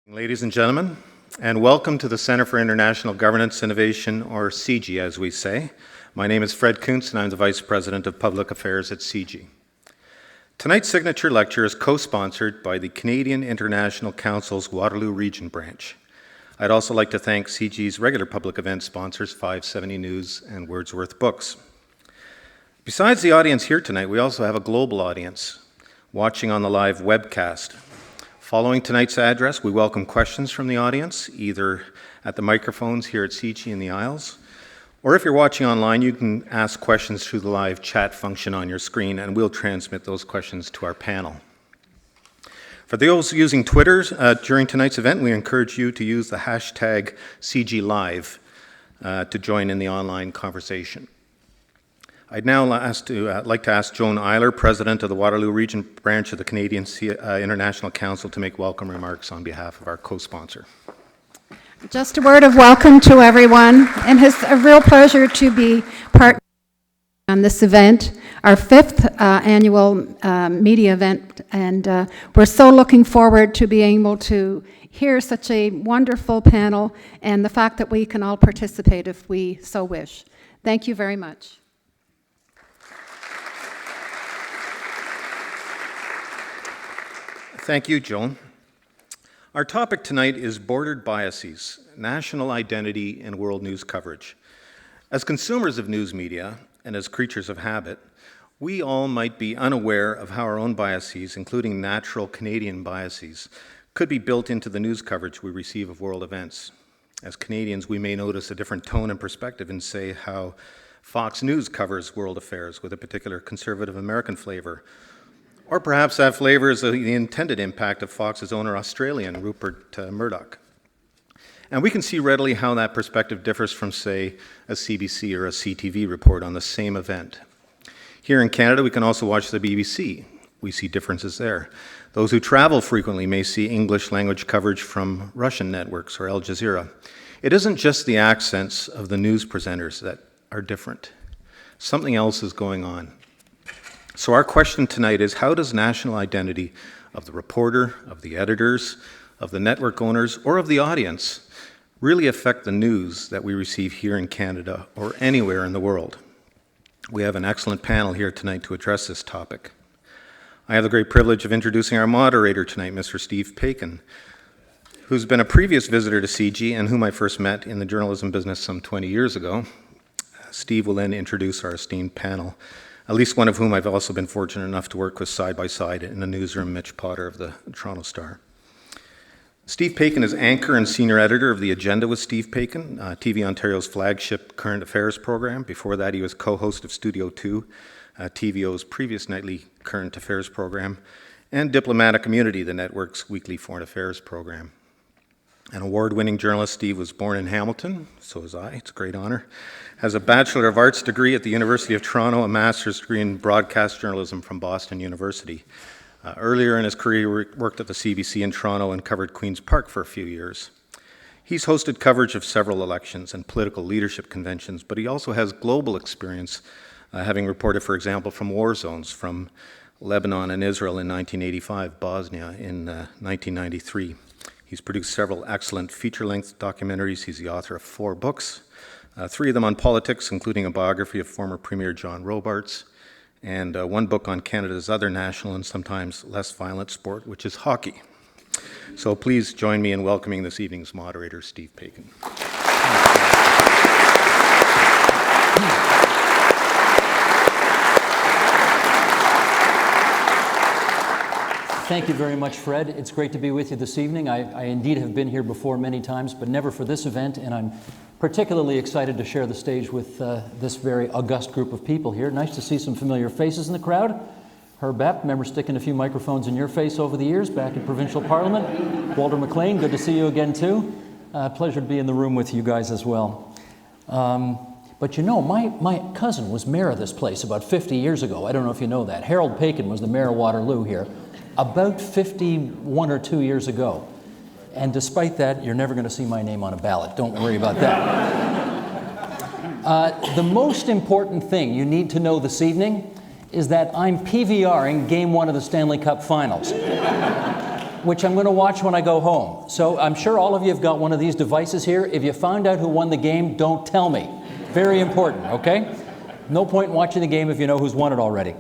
Ladies and gentlemen, and welcome to the Center for International Governance Innovation, or CIGI as we say. My name is Fred Kuntz and I'm the Vice President of Public Affairs at CIGI. Tonight's signature lecture is co-sponsored by the Canadian International Council's Waterloo Region branch. I'd also like to thank CIGI's regular public event sponsors, 570 News and Wordsworth Books. Besides the audience here tonight, we also have a global audience watching on the live webcast. Following tonight's address, we welcome questions from the audience, either at the microphones here at CIGI in the aisles, or if you're watching online, you can ask questions through the live chat function on your screen, and we'll transmit those questions to our panel. For those using Twitter during tonight's event, we encourage you to use the hashtag CIGILive to join in the online conversation. I'd now like to ask Joan Eiler, President of the Waterloo Region branch of the Canadian International Council, to make welcome remarks on behalf of our co-sponsor. Just a word of welcome to everyone, and it's a real pleasure to be part on this event, our fifth annual media event, and we're so looking forward to being able to hear such a wonderful panel and the fact that we can all participate if we so wish. Thank you very much. Thank you, Joan. Our topic tonight is bordered biases, national identity in world news coverage. As consumers of news media and as creatures of habit, we all might be unaware of how our own biases, including natural Canadian biases, could be built into the news coverage we receive of world events. As Canadians, we may notice a different tone and perspective in, say, how Fox News covers world affairs with a particular conservative American flavor. Or perhaps that flavor is the intended impact of Fox's owner, Australian Rupert Murdoch. And we can see readily how that perspective differs from, say, a CBC or a CTV report on the same event. Here in Canada, we can also watch the BBC. We see differences there. Those who travel frequently may see English language coverage from Russian networks or Al Jazeera. It isn't just the accents of the news presenters that are different. Something else is going on. So our question tonight is, how does national identity of the reporter, of the editors, of the network owners, or of the audience really affect the news that we receive here in Canada or anywhere in the world? We have an excellent panel here tonight to address this topic. I have the great privilege of introducing our moderator tonight, Mr. Steve Paikin, who's been a previous visitor to CIGI and whom I first met in the journalism business some 20 years ago. Steve will then introduce our esteemed panel, at least one of whom I've also been fortunate enough to work with side by side in the newsroom, Mitch Potter of the Toronto Star. Steve Paikin is anchor and senior editor of The Agenda with Steve Paikin, TV Ontario's flagship current affairs program. Before that, he was co-host of Studio 2, TVO's previous nightly current affairs program, and Diplomatic Immunity, the network's weekly foreign affairs program. An award-winning journalist, Steve was born in Hamilton, so was I, it's a great honor. Has a Bachelor of Arts degree at the University of Toronto, a master's degree in broadcast journalism from Boston University. Earlier in his career, he worked at the CBC in Toronto and covered Queen's Park for a few years. He's hosted coverage of several elections and political leadership conventions, but he also has global experience, having reported, for example, from war zones from Lebanon and Israel in 1985, Bosnia in 1993. He's produced several excellent feature-length documentaries. He's the author of 4 books, 3 of them on politics, including a biography of former Premier John Robarts, and 1 book on Canada's other national and sometimes less violent sport, which is hockey. So please join me in welcoming this evening's moderator, Steve Paikin. Thank you very much, Fred. It's great to be with you this evening. I indeed have been here before many times, but never for this event, and I'm particularly excited to share the stage with this very august group of people here. Nice to see some familiar faces in the crowd. Herb Epp, remember sticking a few microphones in your face over the years back in provincial parliament. Walter McLean, good to see you again too. Pleasure to be in the room with you guys as well. But you know, my cousin was mayor of this place about 50 years ago. I don't know if you know that. Harold Paikin was the mayor of Waterloo here about 51 or 2 years ago. And despite that, you're never going to see my name on a ballot. Don't worry about that. The most important thing you need to know this evening is that I'm PVRing Game 1 of the Stanley Cup Finals. which I'm going to watch when I go home. So I'm sure all of you have got one of these devices here. If you found out who won the game, don't tell me. Very important, okay? No point in watching the game if you know who's won it already.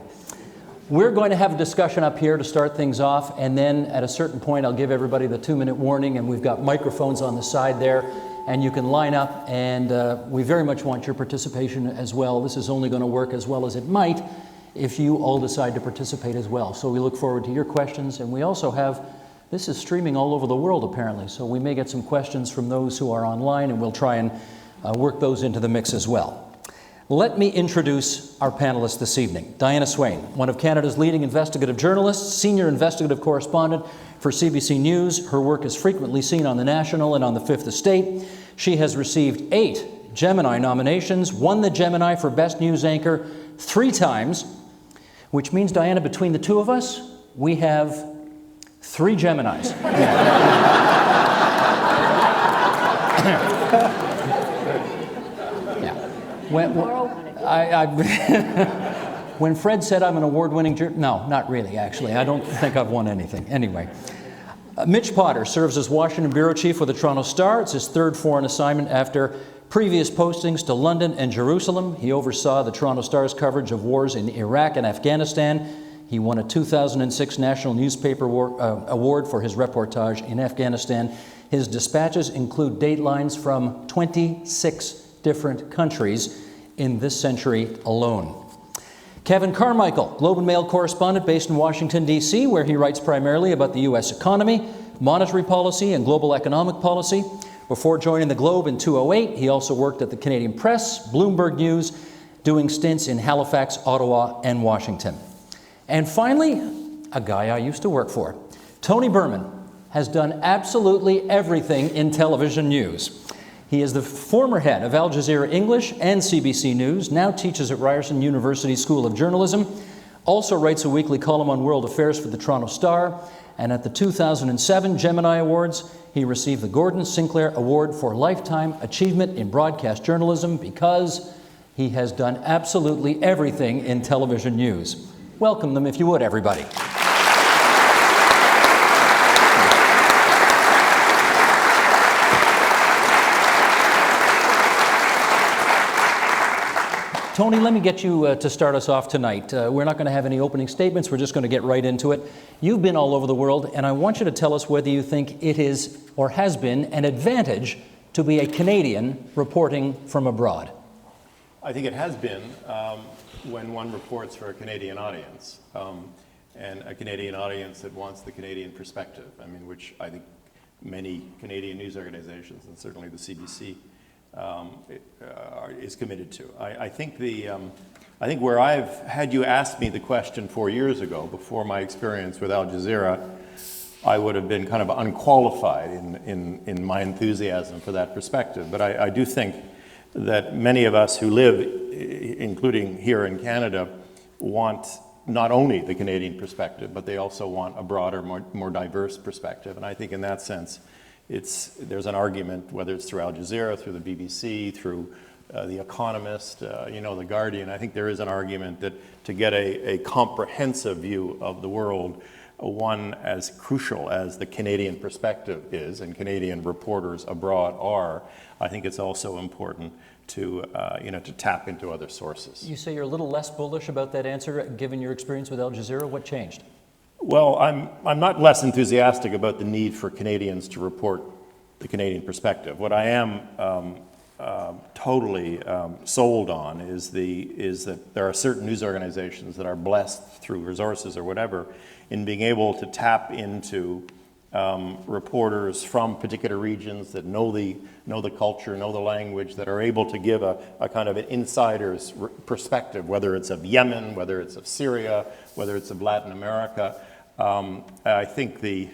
We're going to have a discussion up here to start things off, and then at a certain point I'll give everybody the 2-minute warning, and we've got microphones on the side there, and you can line up, and we very much want your participation as well. This is only going to work as well as it might if you all decide to participate as well. So we look forward to your questions, and we also have, this is streaming all over the world apparently, so we may get some questions from those who are online, and we'll try and work those into the mix as well. Let me introduce our panelists this evening. Diana Swain, one of Canada's leading investigative journalists, senior investigative correspondent for CBC News. Her work is frequently seen on The National and on The Fifth Estate. She has received 8 Gemini nominations, won the Gemini for Best News Anchor 3 times, which means, Diana, between the two of us, we have 3 Geminis. When Fred said I'm an award-winning no, not really, actually. I don't think I've won anything. Anyway. Mitch Potter serves as Washington bureau chief with the Toronto Star. It's his 3rd foreign assignment after previous postings to London and Jerusalem. He oversaw the Toronto Star's coverage of wars in Iraq and Afghanistan. He won a 2006 National Newspaper Award for his reportage in Afghanistan. His dispatches include datelines from 26 different countries in this century alone. Kevin Carmichael, Globe and Mail correspondent based in Washington, D.C., where he writes primarily about the U.S. economy, monetary policy, and global economic policy. Before joining the Globe in 2008, he also worked at the Canadian Press, Bloomberg News, doing stints in Halifax, Ottawa, and Washington. And finally, a guy I used to work for. Tony Berman has done absolutely everything in television news. He is the former head of Al Jazeera English and CBC News, now teaches at Ryerson University School of Journalism, also writes a weekly column on world affairs for the Toronto Star, and at the 2007 Gemini Awards, he received the Gordon Sinclair Award for Lifetime Achievement in Broadcast Journalism because he has done absolutely everything in television news. Welcome them if you would, everybody. Tony, let me get you to start us off tonight. We're not going to have any opening statements. We're just going to get right into it. You've been all over the world, and I want you to tell us whether you think it is or has been an advantage to be a Canadian reporting from abroad. I think it has been when one reports for a Canadian audience, and a Canadian audience that wants the Canadian perspective, which I think many Canadian news organizations, and certainly the CBC, is committed to. I think where I've had you ask me the question 4 years ago, before my experience with Al Jazeera, I would have been kind of unqualified in my enthusiasm for that perspective. But I do think that many of us who live, including here in Canada, want not only the Canadian perspective, but they also want a broader, more diverse perspective. And I think in that sense, there's an argument, whether it's through Al Jazeera, through the BBC, through The Economist, The Guardian. I think there is an argument that to get a comprehensive view of the world, one as crucial as the Canadian perspective is, and Canadian reporters abroad are, I think it's also important to tap into other sources. You say you're a little less bullish about that answer, given your experience with Al Jazeera. What changed? Well, I'm not less enthusiastic about the need for Canadians to report the Canadian perspective. What I am totally sold on is that there are certain news organizations that are blessed through resources or whatever in being able to tap into reporters from particular regions that know the culture, know the language, that are able to give a kind of an insider's perspective, whether it's of Yemen, whether it's of Syria, whether it's of Latin America. I think the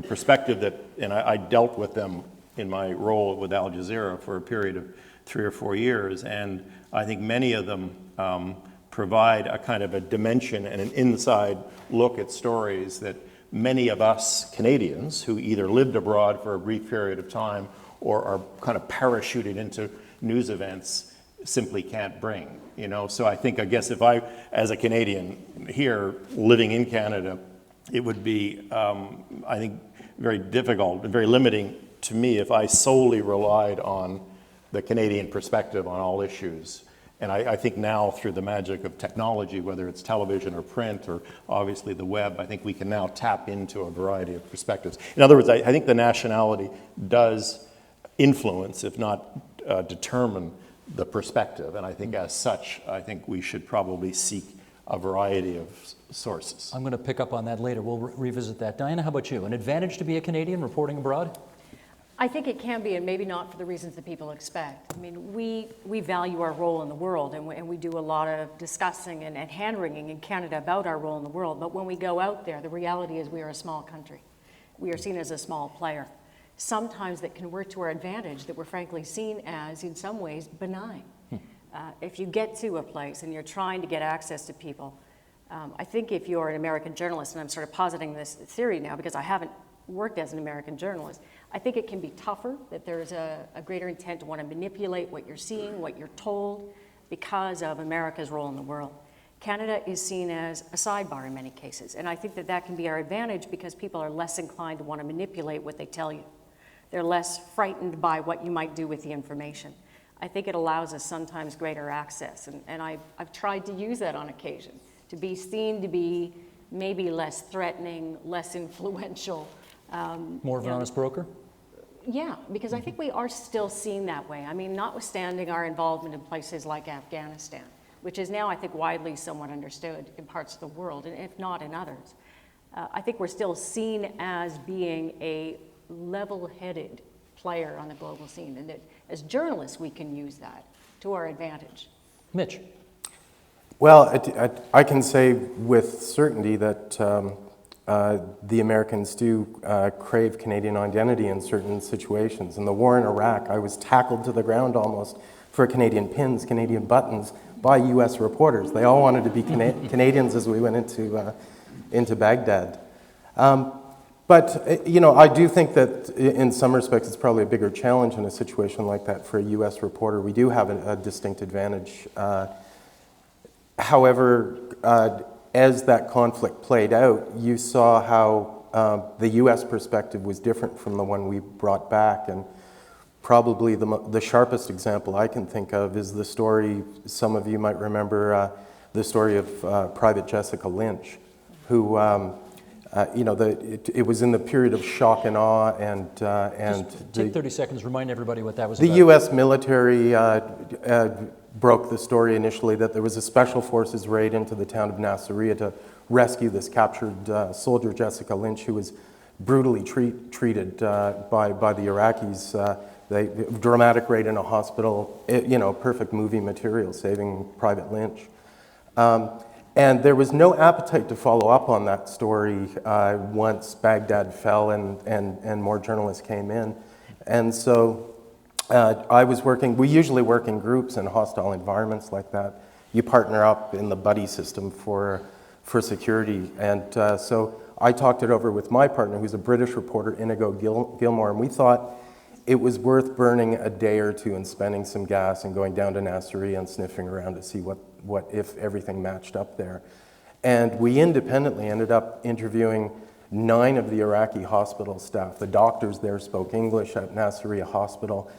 perspective that, and I dealt with them in my role with Al Jazeera for a period of 3 or 4 years, and I think many of them provide a kind of a dimension and an inside look at stories that many of us Canadians who either lived abroad for a brief period of time or are kind of parachuted into news events simply can't bring, So I guess if I, as a Canadian here living in Canada, it would be, I think, very difficult and very limiting to me if I solely relied on the Canadian perspective on all issues. And I think now, through the magic of technology, whether it's television or print or obviously the web, I think we can now tap into a variety of perspectives. In other words, I think the nationality does influence, if not determine, the perspective. And I think as such, I think we should probably seek a variety of sources. I'm going to pick up on that later. We'll revisit that. Diana, how about you? An advantage to be a Canadian reporting abroad? I think it can be, and maybe not for the reasons that people expect. I mean, we value our role in the world, and we do a lot of discussing and hand-wringing in Canada about our role in the world. But when we go out there, the reality is we are a small country. We are seen as a small player. Sometimes that can work to our advantage, that we're frankly seen as, in some ways, benign. If you get to a place and you're trying to get access to people, I think if you're an American journalist, and I'm sort of positing this theory now because I haven't worked as an American journalist, I think it can be tougher, that there's a greater intent to want to manipulate what you're seeing, what you're told, because of America's role in the world. Canada is seen as a sidebar in many cases, and I think that that can be our advantage because people are less inclined to want to manipulate what they tell you. They're less frightened by what you might do with the information. I think it allows us sometimes greater access, and I've tried to use that on occasion, to be seen to be maybe less threatening, less influential. More of an honest broker? Yeah, because I think we are still seen that way. I mean, notwithstanding our involvement in places like Afghanistan, which is now, I think, widely somewhat understood in parts of the world, and if not in others. I think we're still seen as being a level-headed player on the global scene, and that as journalists, we can use that to our advantage. Mitch? Well, I can say with certainty that the Americans do crave Canadian identity in certain situations. In the war in Iraq, I was tackled to the ground almost for Canadian pins, Canadian buttons, by U.S. reporters. They all wanted to be Canadians as we went into Baghdad. But, you know, I do think that in some respects it's probably a bigger challenge in a situation like that for a U.S. reporter. We do have a distinct advantage. However, as that conflict played out, you saw how the U.S. perspective was different from the one we brought back. And probably the sharpest example I can think of is the story, some of you might remember, the story of Private Jessica Lynch, who, you know, it was in the period of shock and awe, and Just take 30 seconds, remind everybody what that was about. The U.S. military broke the story initially that there was a special forces raid into the town of Nasiriyah to rescue this captured soldier, Jessica Lynch, who was brutally treated by the Iraqis. Dramatic raid in a hospital, you know, perfect movie material, saving Private Lynch. And there was no appetite to follow up on that story once Baghdad fell and more journalists came in. And so I was working, we usually work in groups in hostile environments like that. You partner up in the buddy system for security. And so I talked it over with my partner, who's a British reporter, Inigo Gilmore, and we thought it was worth burning a day or two and spending some gas and going down to Nasiriyah and sniffing around to see what if everything matched up there. And we independently ended up interviewing 9 of the Iraqi hospital staff. The doctors there spoke English at Nasiriyah Hospital.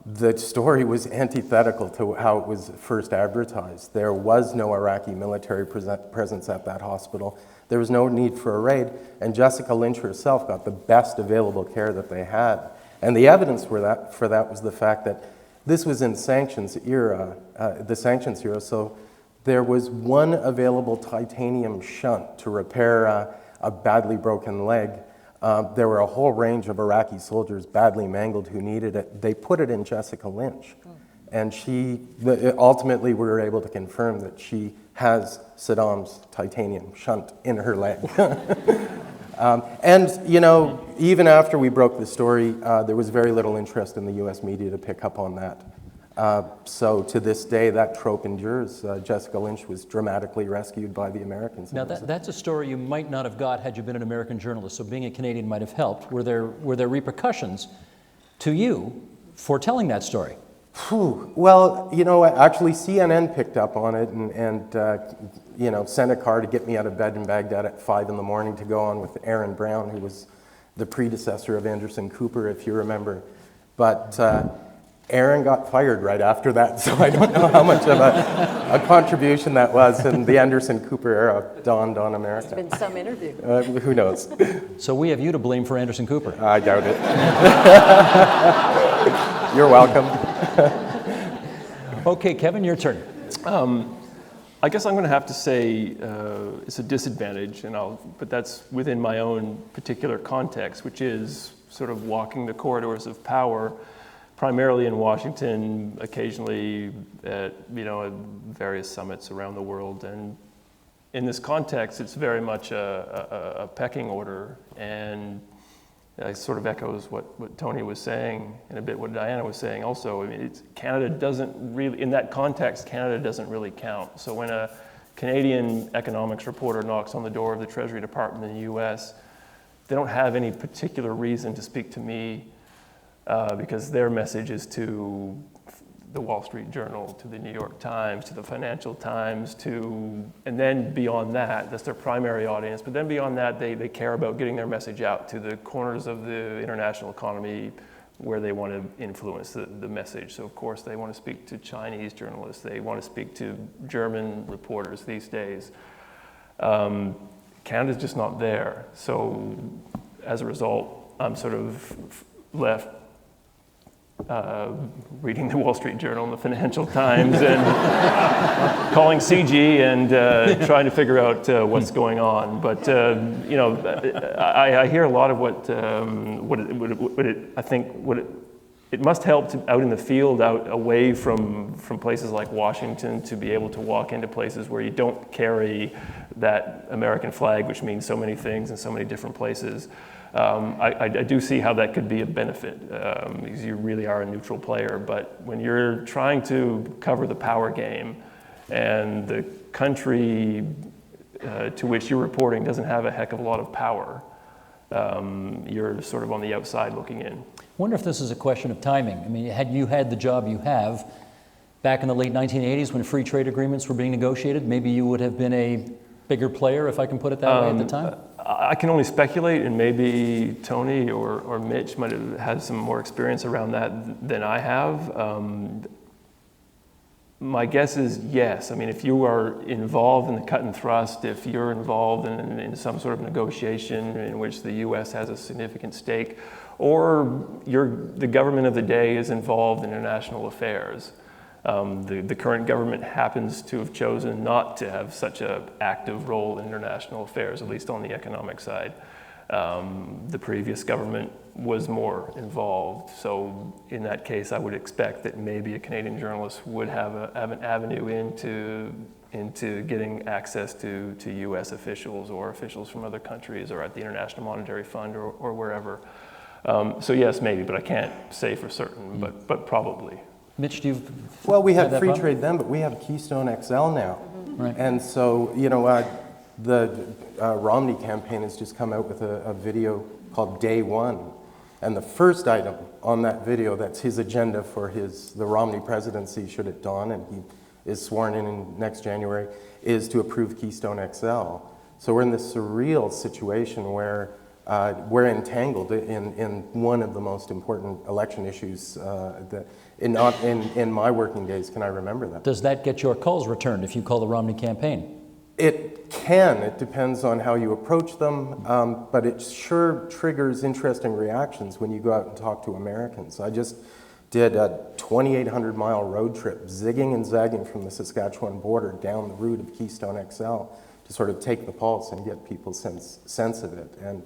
The story was antithetical to how it was first advertised. There was no Iraqi military presence at that hospital. There was no need for a raid, and Jessica Lynch herself got the best available care that they had. And the evidence for that was the fact that this was in sanctions era, the sanctions era, so there was one available titanium shunt to repair a badly broken leg. There were a whole range of Iraqi soldiers badly mangled who needed it. They put it in Jessica Lynch. And ultimately we were able to confirm that she has Saddam's titanium shunt in her leg. And, you know, even after we broke the story, there was very little interest in the U.S. media to pick up on that. So to this day, that trope endures. Jessica Lynch was dramatically rescued by the Americans. Now, that's a story you might not have got had you been an American journalist, so being a Canadian might have helped. Were there repercussions to you for telling that story? Well, actually CNN picked up on it and sent a car to get me out of bed in Baghdad at 5 in the morning to go on with Aaron Brown, who was the predecessor of Anderson Cooper, if you remember. But Aaron got fired right after that, so I don't know how much of a contribution that was, and the Anderson Cooper era dawned on America. There's been some interview. Who knows? So we have you to blame for Anderson Cooper. I doubt it. You're welcome. Okay, Kevin, your turn. I guess I'm going to have to say it's a disadvantage, but that's within my own particular context, which is sort of walking the corridors of power, primarily in Washington, occasionally at various summits around the world. And in this context, it's very much a pecking order, and it sort of echoes what Tony was saying and a bit what Diana was saying also. I mean, Canada doesn't really, in that context, Canada doesn't really count. So when a Canadian economics reporter knocks on the door of the Treasury Department in the US, they don't have any particular reason to speak to me because their message is to the Wall Street Journal, to the New York Times, to the Financial Times, and then beyond that, that's their primary audience, but then beyond that, they care about getting their message out to the corners of the international economy where they want to influence the message. So of course, they want to speak to Chinese journalists, they want to speak to German reporters these days. Canada's just not there. So as a result, I'm sort of left reading the Wall Street Journal and the Financial Times and calling CIGI and trying to figure out what's going on. But I hear a lot of it must help out in the field, out away from places like Washington, to be able to walk into places where you don't carry that American flag, which means so many things in so many different places. I do see how that could be a benefit because you really are a neutral player. But when you're trying to cover the power game and the country to which you're reporting doesn't have a heck of a lot of power, you're sort of on the outside looking in. I wonder if this is a question of timing. I mean, had you had the job you have back in the late 1980s when free trade agreements were being negotiated, maybe you would have been a bigger player, if I can put it that way, at the time? I can only speculate, and maybe Tony or Mitch might have had some more experience around that than I have. My guess is yes. I mean, if you are involved in the cut and thrust, if you're involved in some sort of negotiation in which the U.S. has a significant stake, or the government of the day is involved in international affairs, the current government happens to have chosen not to have such an active role in international affairs, at least on the economic side. The previous government was more involved. So in that case, I would expect that maybe a Canadian journalist would have an avenue into getting access to US officials or officials from other countries or at the International Monetary Fund or wherever. So yes, maybe, but I can't say for certain, but probably. Mitch, do you? Well, we had free trade then, but we have Keystone XL now. Right. And so, the Romney campaign has just come out with a video called Day One. And the first item on that video, that's his agenda for the Romney presidency, should it dawn, and he is sworn in next January, is to approve Keystone XL. So we're in this surreal situation where we're entangled in one of the most important election issues in my working days can I remember that. Does that get your calls returned if you call the Romney campaign? It can. It depends on how you approach them, but it sure triggers interesting reactions when you go out and talk to Americans. I just did a 2,800-mile road trip, zigging and zagging from the Saskatchewan border down the route of Keystone XL to sort of take the pulse and get people's sense of it. And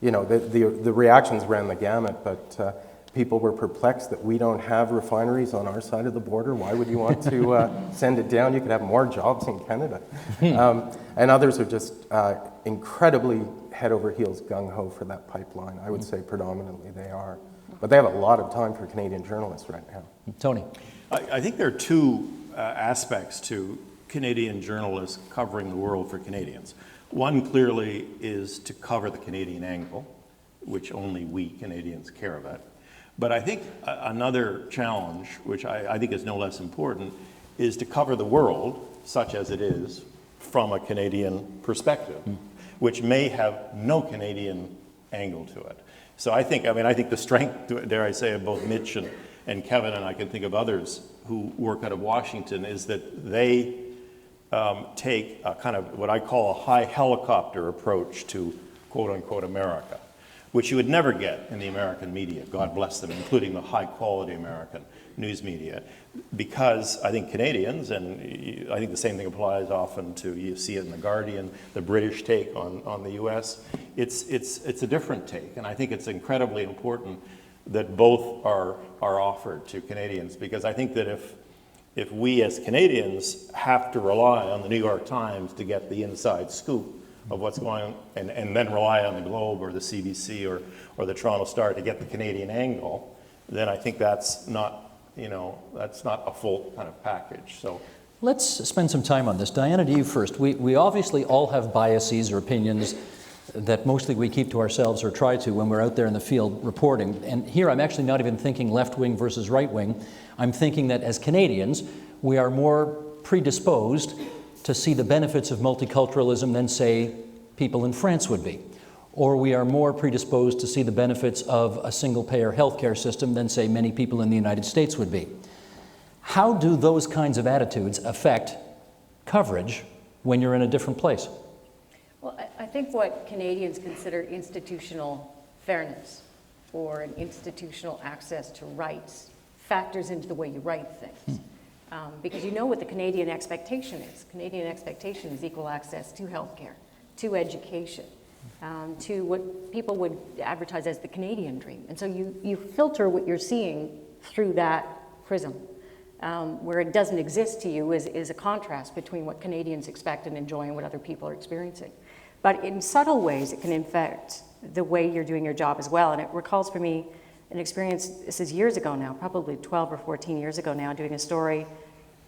the reactions ran the gamut, but people were perplexed that we don't have refineries on our side of the border. Why would you want to send it down? You could have more jobs in Canada. And others are just incredibly head over heels gung-ho for that pipeline. I would say predominantly they are. But they have a lot of time for Canadian journalists right now. Tony. I think there are two aspects to Canadian journalists covering the world for Canadians. One clearly is to cover the Canadian angle, which only we Canadians care about. But I think another challenge, which I think is no less important, is to cover the world, such as it is, from a Canadian perspective, which may have no Canadian angle to it. So I think the strength, dare I say, of both Mitch and Kevin, and I can think of others who work out of Washington, is that they take a kind of what I call a high helicopter approach to quote-unquote America, which you would never get in the American media, God bless them, including the high-quality American news media, because I think Canadians, and I think the same thing applies often to, you see it in The Guardian, the British take on the US, it's a different take, and I think it's incredibly important that both are offered to Canadians, because I think that if we as Canadians have to rely on the New York Times to get the inside scoop of what's going on, and then rely on the Globe or the CBC or the Toronto Star to get the Canadian angle, then I think that's not a full kind of package. So Let's spend some time on this. Diana, to you first. We obviously all have biases or opinions that mostly we keep to ourselves or try to when we're out there in the field reporting. And here I'm actually not even thinking left-wing versus right-wing. I'm thinking that as Canadians, we are more predisposed to see the benefits of multiculturalism than, say, people in France would be. Or we are more predisposed to see the benefits of a single-payer healthcare system than, say, many people in the United States would be. How do those kinds of attitudes affect coverage when you're in a different place? Well, I think what Canadians consider institutional fairness or an institutional access to rights factors into the way you write things. Because you know what the Canadian expectation is. Canadian expectation is equal access to healthcare, to education, to what people would advertise as the Canadian dream. And so you filter what you're seeing through that prism. Where it doesn't exist to you is a contrast between what Canadians expect and enjoy and what other people are experiencing. But in subtle ways, it can affect the way you're doing your job as well. And it recalls for me an experience, this is years ago now, probably 12 or 14 years ago now, doing a story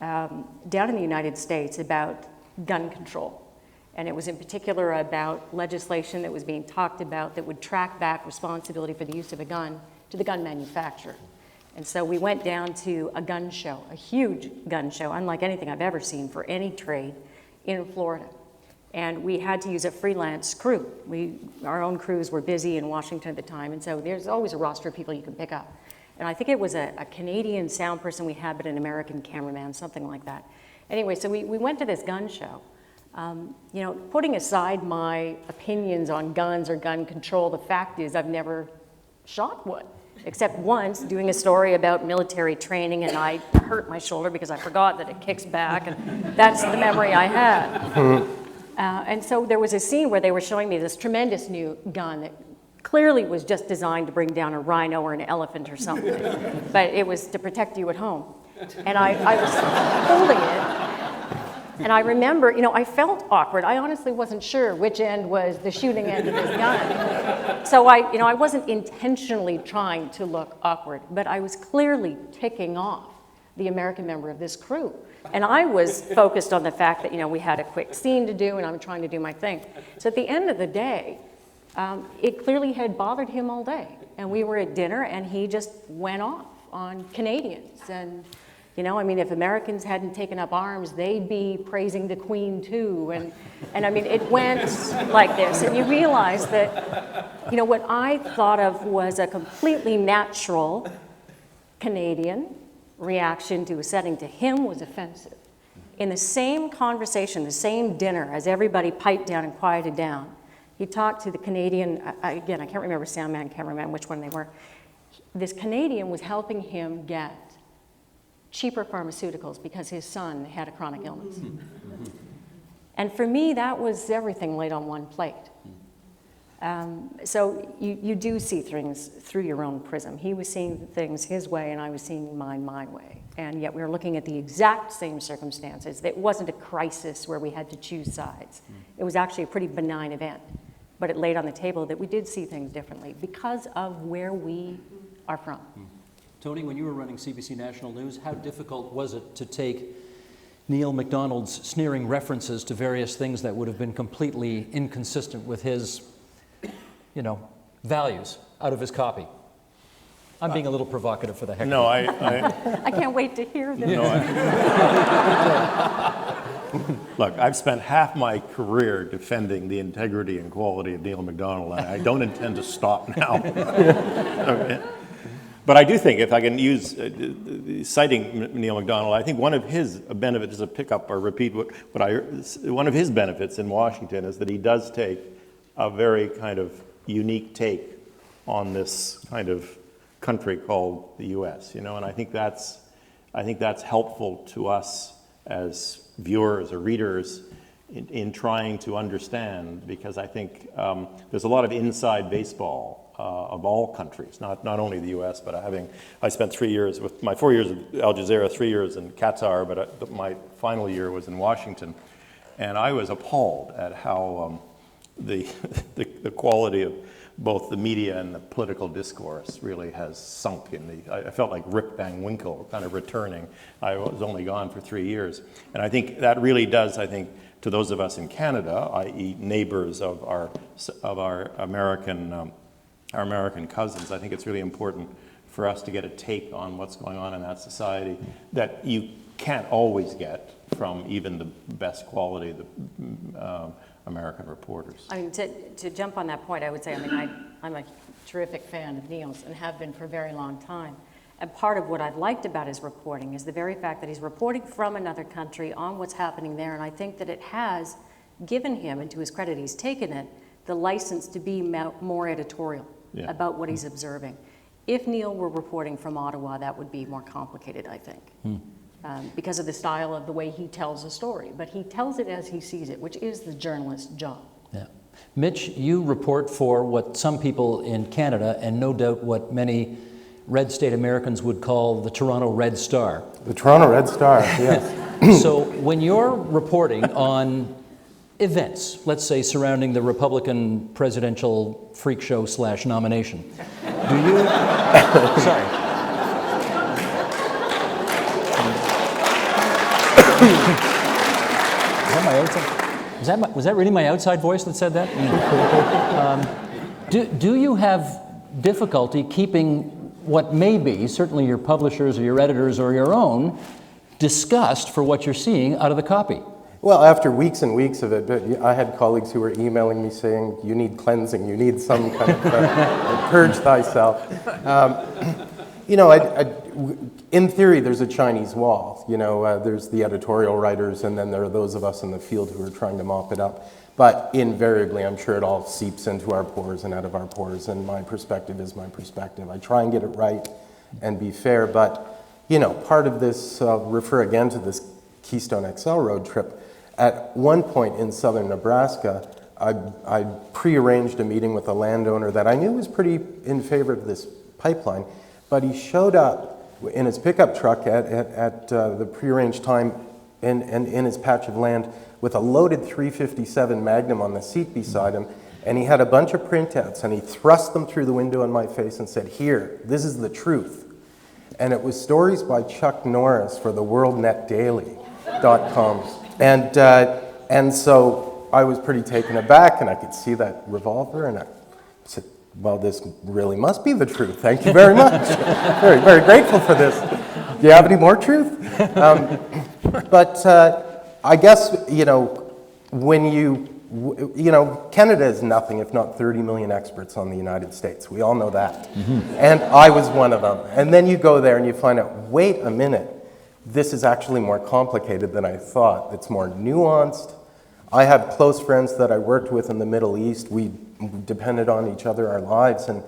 down in the United States about gun control. And it was in particular about legislation that was being talked about that would track back responsibility for the use of a gun to the gun manufacturer. And so we went down to a gun show, a huge gun show, unlike anything I've ever seen for any trade in Florida. And we had to use a freelance crew. Our own crews were busy in Washington at the time, and so there's always a roster of people you can pick up. And I think it was a Canadian sound person we had, but an American cameraman, something like that. Anyway, so we went to this gun show. Putting aside my opinions on guns or gun control, the fact is I've never shot one. Except once doing a story about military training, and I hurt my shoulder because I forgot that it kicks back, and that's the memory I had. And so there was a scene where they were showing me this tremendous new gun that clearly was just designed to bring down a rhino or an elephant or something, but it was to protect you at home. And I was holding it, and I remember, I felt awkward. I honestly wasn't sure which end was the shooting end of this gun. So I wasn't intentionally trying to look awkward, but I was clearly ticking off the American member of this crew. And I was focused on the fact that, we had a quick scene to do and I'm trying to do my thing. So at the end of the day, it clearly had bothered him all day. And we were at dinner and he just went off on Canadians. And, if Americans hadn't taken up arms, they'd be praising the Queen too. And it went like this. And you realize that, what I thought of was a completely natural Canadian reaction to a setting to him was offensive. In the same conversation, the same dinner, as everybody piped down and quieted down, he talked to the Canadian, again, I can't remember soundman, cameraman, which one they were. This Canadian was helping him get cheaper pharmaceuticals because his son had a chronic illness. And for me, that was everything laid on one plate. So you do see things through your own prism. He was seeing things his way and I was seeing mine my way. And yet we were looking at the exact same circumstances. It wasn't a crisis where we had to choose sides. It was actually a pretty benign event. But it laid on the table that we did see things differently because of where we are from. Tony, when you were running CBC National News, how difficult was it to take Neil MacDonald's sneering references to various things that would have been completely inconsistent with his values out of his copy? I'm being a little provocative for the heck of it. No, I can't wait to hear this. Look, I've spent half my career defending the integrity and quality of Neil MacDonald, and I don't intend to stop now. Okay. But I do think, if I can use, citing Neil MacDonald, I think one of his benefits, to pick up or repeat one of his benefits in Washington is that he does take a very kind of unique take on this kind of country called the U.S., and I think that's helpful to us as viewers or readers in trying to understand, because I think there's a lot of inside baseball of all countries, not only the U.S., but I spent 3 years with my 4 years at Al Jazeera, 3 years in Qatar, but my final year was in Washington, and I was appalled at how the quality of both the media and the political discourse really has sunk I felt like Rip Van Winkle kind of returning. I was only gone for 3 years. And I think that really does, to those of us in Canada, i.e. neighbors of our American cousins, I think it's really important for us to get a take on what's going on in that society that you can't always get from even the best quality American reporters. I mean, to jump on that point, I would say, I'm a terrific fan of Neil's and have been for a very long time. And part of what I've liked about his reporting is the very fact that he's reporting from another country on what's happening there. And I think that it has given him, and to his credit, he's taken it, the license to be more editorial about what he's observing. If Neil were reporting from Ottawa, that would be more complicated, I think. Because of the style of the way he tells a story. But he tells it as he sees it, which is the journalist's job. Yeah. Mitch, you report for what some people in Canada, and no doubt what many red state Americans would call the Toronto Red Star. The Toronto Red Star, yes. So when you're reporting on events, let's say surrounding the Republican presidential freak show / nomination, do you... Sorry. Is that my outside? Was that really my outside voice that said that? Do you have difficulty keeping what may be, certainly your publishers or your editors or your own, disgust for what you're seeing out of the copy? Well, after weeks and weeks of it, I had colleagues who were emailing me saying, you need cleansing, you need some kind of purge thyself. In theory, there's a Chinese wall. There's the editorial writers, and then there are those of us in the field who are trying to mop it up. But invariably, I'm sure it all seeps into our pores and out of our pores, and my perspective is my perspective. I try and get it right and be fair, but, part of this, I'll refer again to this Keystone XL road trip. At one point in southern Nebraska, I prearranged a meeting with a landowner that I knew was pretty in favor of this pipeline, but he showed up in his pickup truck at the prearranged time and in his patch of land with a loaded 357 Magnum on the seat beside him, and he had a bunch of printouts, and he thrust them through the window in my face and said, "Here, this is the truth." And it was stories by Chuck Norris for the WorldNetDaily.com. And so I was pretty taken aback, and I could see that revolver, and I said, well, this really must be the truth. Thank you very much. Very, very grateful for this. Do you have any more truth? But I guess, when Canada is nothing if not 30 million experts on the United States. We all know that. And I was one of them. And then you go there and you find out, wait a minute, this is actually more complicated than I thought. It's more nuanced. I have close friends that I worked with in the Middle East. We depended on each other our lives, and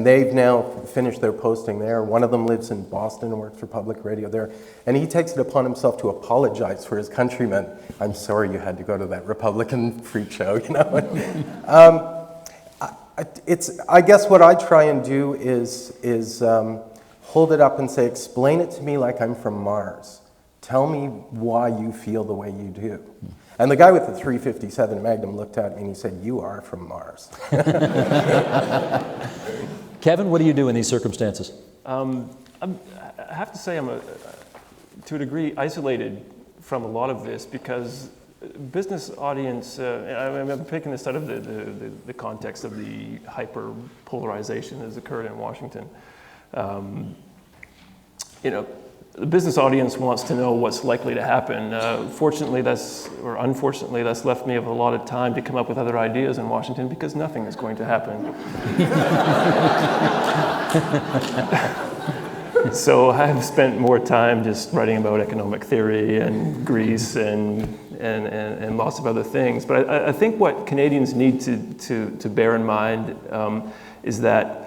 they've now finished their posting there. One of them lives in Boston and works for public radio there, and he takes it upon himself to apologize for his countrymen. I'm sorry you had to go to that Republican freak show, I guess what I try and do is hold it up and say, explain it to me like I'm from Mars. Tell me why you feel the way you do. And the guy with the 357 Magnum looked at me and he said, you are from Mars. Kevin, what do you do in these circumstances? I have to say I'm, to a degree, isolated from a lot of this because business audience, I'm picking this out of the context of the hyper-polarization that has occurred in Washington. You know, the business audience wants to know what's likely to happen. Fortunately, or unfortunately, that's left me with a lot of time to come up with other ideas in Washington because nothing is going to happen. So I've spent more time just writing about economic theory and Greece and lots of other things. But I think what Canadians need to bear in mind is that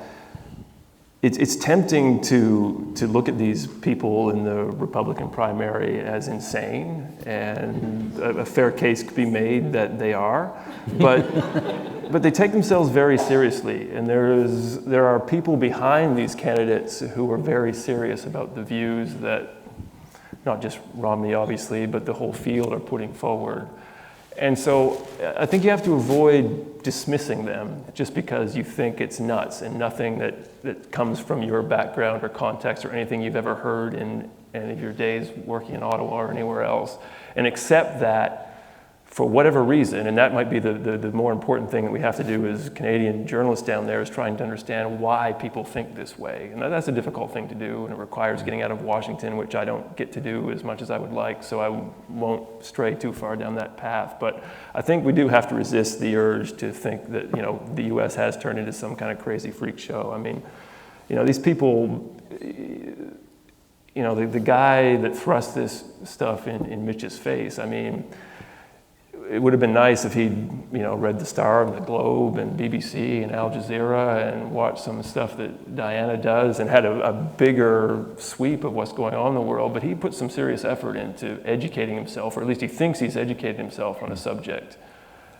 it's tempting to look at these people in the Republican primary as insane, and a fair case could be made that they are, but they take themselves very seriously, and there are people behind these candidates who are very serious about the views that not just Romney obviously, but the whole field are putting forward. And so I think you have to avoid dismissing them just because you think it's nuts and nothing that comes from your background or context or anything you've ever heard in any of your days working in Ottawa or anywhere else, and accept that for whatever reason, and that might be the more important thing that we have to do as Canadian journalists down there, is trying to understand why people think this way. And that's a difficult thing to do, and it requires getting out of Washington, which I don't get to do as much as I would like, so I won't stray too far down that path. But I think we do have to resist the urge to think that, you know, the US has turned into some kind of crazy freak show. I mean, you know, these people, you know, the guy that thrust this stuff in Mitch's face, I mean, it would have been nice if he'd, you know, read the Star and the Globe and BBC and Al Jazeera and watched some stuff that Diana does and had a bigger sweep of what's going on in the world. But he put some serious effort into educating himself, or at least he thinks he's educated himself on a subject.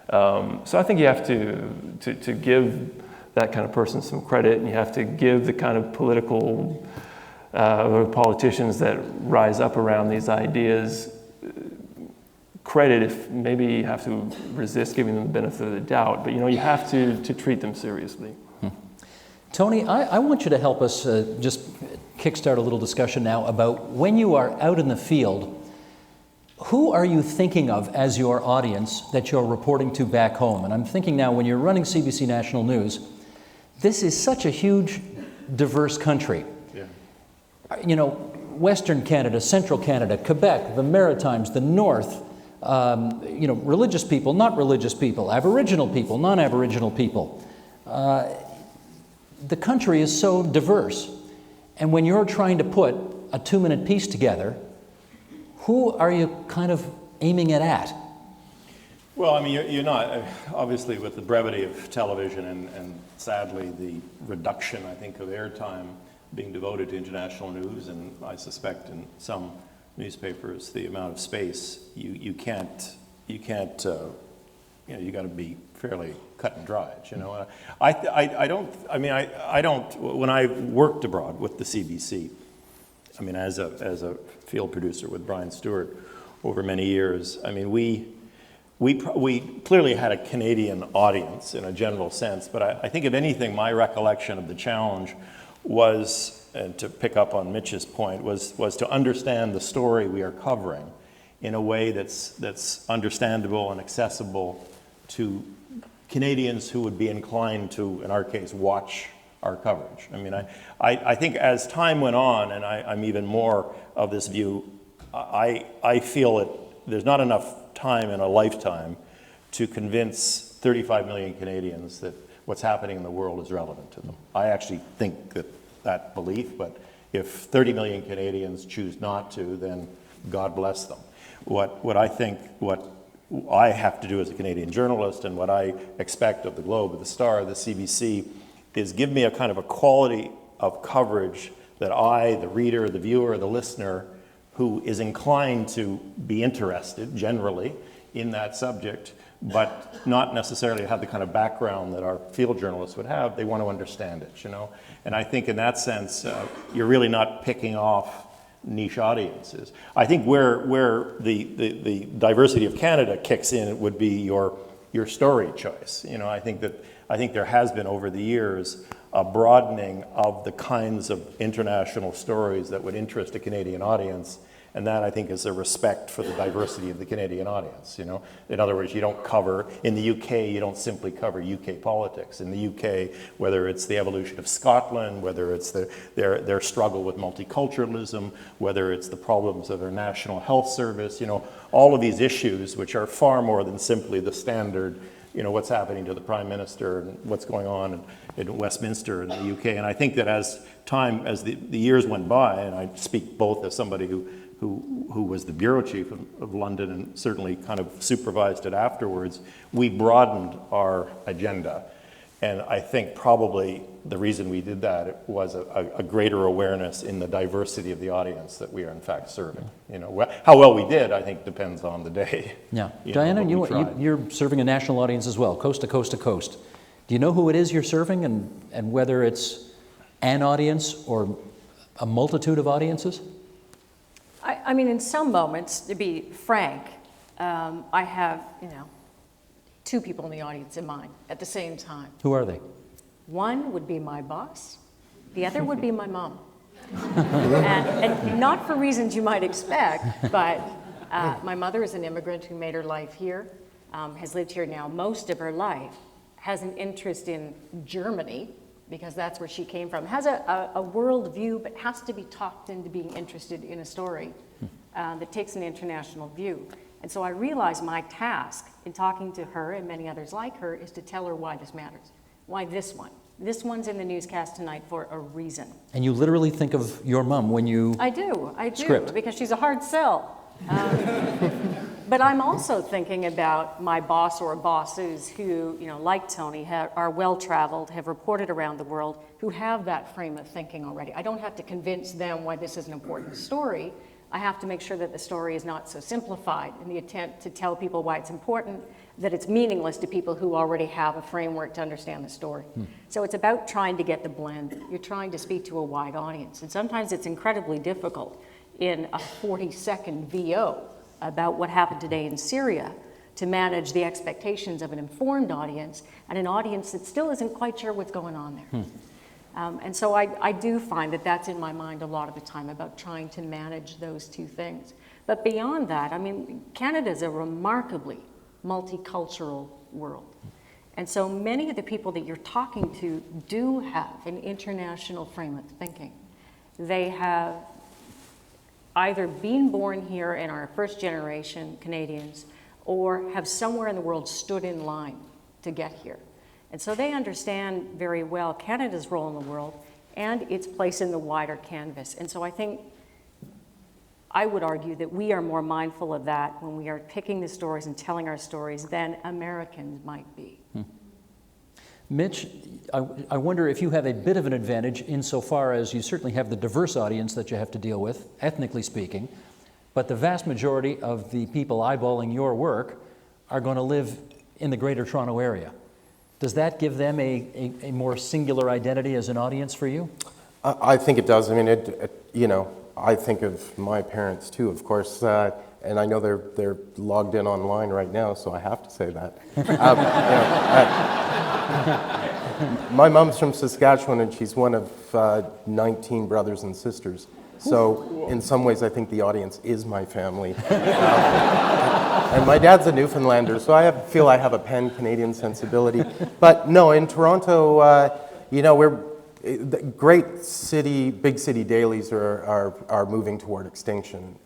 So I think you have to give that kind of person some credit, and you have to give the kind of political politicians that rise up around these ideas credit, if maybe you have to resist giving them the benefit of the doubt, but you know, you have to treat them seriously. Tony, I want you to help us just kickstart a little discussion now about when you are out in the field, who are you thinking of as your audience that you're reporting to back home? And I'm thinking now, when you're running CBC National News, this is such a huge, diverse country. Yeah. You know, Western Canada, Central Canada, Quebec, the Maritimes, the North, you know, religious people, not religious people, Aboriginal people, non-Aboriginal people. The country is so diverse. And when you're trying to put a 2-minute piece together, who are you kind of aiming it at? Well, I mean, you're not, obviously with the brevity of television and sadly the reduction, I think, of airtime being devoted to international news, and I suspect in some newspapers the amount of space, you can't you know, you got to be fairly cut and dried, you know. I don't, when I worked abroad with the CBC, I mean, as a field producer with Brian Stewart over many years, I mean, we clearly had a Canadian audience in a general sense, but I think if anything, my recollection of the challenge was, and to pick up on Mitch's point, was to understand the story we are covering in a way that's understandable and accessible to Canadians who would be inclined to, in our case, watch our coverage. I mean, I think as time went on, and I'm even more of this view, I feel that there's not enough time in a lifetime to convince 35 million Canadians that what's happening in the world is relevant to them. I actually think that belief, but if 30 million Canadians choose not to, then God bless them. What I have to do as a Canadian journalist, and what I expect of the Globe, of the Star, of the CBC, is give me a kind of a quality of coverage that I, the reader, the viewer, the listener, who is inclined to be interested generally in that subject, but not necessarily have the kind of background that our field journalists would have. They want to understand it, you know. And I think in that sense, you're really not picking off niche audiences. I think where the diversity of Canada kicks in, it would be your story choice. You know, I think there has been over the years a broadening of the kinds of international stories that would interest a Canadian audience, And that, I think, is a respect for the diversity of the Canadian audience, you know? In other words, you don't cover, in the UK, you don't simply cover UK politics. In the UK, whether it's the evolution of Scotland, whether it's their struggle with multiculturalism, whether it's the problems of their National Health Service, you know, all of these issues, which are far more than simply the standard, you know, what's happening to the Prime Minister and what's going on in Westminster in the UK. And I think that as the years went by, and I speak both as somebody who was the bureau chief of London and certainly kind of supervised it afterwards, we broadened our agenda. And I think probably the reason we did that was a greater awareness in the diversity of the audience that we are in fact serving. You know, how well we did, I think, depends on the day. Yeah. You know, Diana, but we tried. you're serving a national audience as well, coast to coast to coast. Do you know who it is you're serving and whether it's an audience or a multitude of audiences? I mean, in some moments, to be frank, I have, you know, two people in the audience in mind at the same time. Who are they? One would be my boss. The other would be my mom. and not for reasons you might expect, but my mother is an immigrant who made her life here, has lived here now most of her life, has an interest in Germany, because that's where she came from, has a world view, but has to be talked into being interested in a story that takes an international view. And so I realize my task in talking to her and many others like her is to tell her why this matters, why this one. This one's in the newscast tonight for a reason. And you literally think of your mom when you I do, script. because she's a hard sell. But I'm also thinking about my boss or bosses who, you know, like Tony, are well-traveled, have reported around the world, who have that frame of thinking already. I don't have to convince them why this is an important story. I have to make sure that the story is not so simplified in the attempt to tell people why it's important, that it's meaningless to people who already have a framework to understand the story. So it's about trying to get the blend. You're trying to speak to a wide audience. And sometimes it's incredibly difficult in a 40-second VO about what happened today in Syria to manage the expectations of an informed audience and an audience that still isn't quite sure what's going on there. And so I do find that that's in my mind a lot of the time about trying to manage those two things. But beyond that, I mean, Canada is a remarkably multicultural world. And so many of the people that you're talking to do have an international frame of thinking. They have either been born here and are first generation Canadians or have somewhere in the world stood in line to get here. And so they understand very well Canada's role in the world and its place in the wider canvas. And so I think I would argue that we are more mindful of that when we are picking the stories and telling our stories than Americans might be. Mitch, I wonder if you have a bit of an advantage insofar as you certainly have the diverse audience that you have to deal with, ethnically speaking, but the vast majority of the people eyeballing your work are going to live in the Greater Toronto Area. Does that give them a more singular identity as an audience for you? I think it does. I mean, you know, I think of my parents too, of course, and I know they're logged in online right now, so I have to say that. My mom's from Saskatchewan, and she's one of 19 brothers and sisters. So in some ways, I think the audience is my family. And my dad's a Newfoundlander, so I feel I have a pan-Canadian sensibility. But no, in Toronto, you know, great city, big city dailies are moving toward extinction.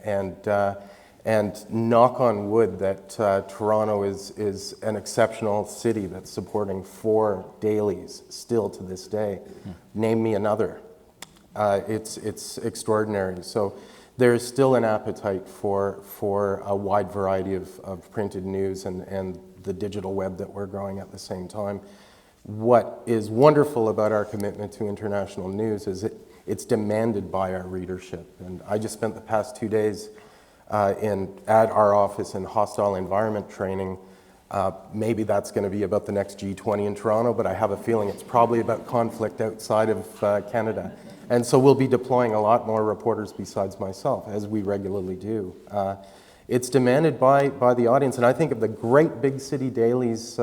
And knock on wood that Toronto is an exceptional city that's supporting 4 dailies still to this day. Name me another. It's extraordinary. So there's still an appetite for a wide variety of printed news and the digital web that we're growing at the same time. What is wonderful about our commitment to international news is it's demanded by our readership. And I just spent the past 2 days at our office in hostile environment training. Maybe that's going to be about the next G20 in Toronto, but I have a feeling it's probably about conflict outside of Canada. And so we'll be deploying a lot more reporters besides myself, as we regularly do. It's demanded by the audience, and I think of the great big city dailies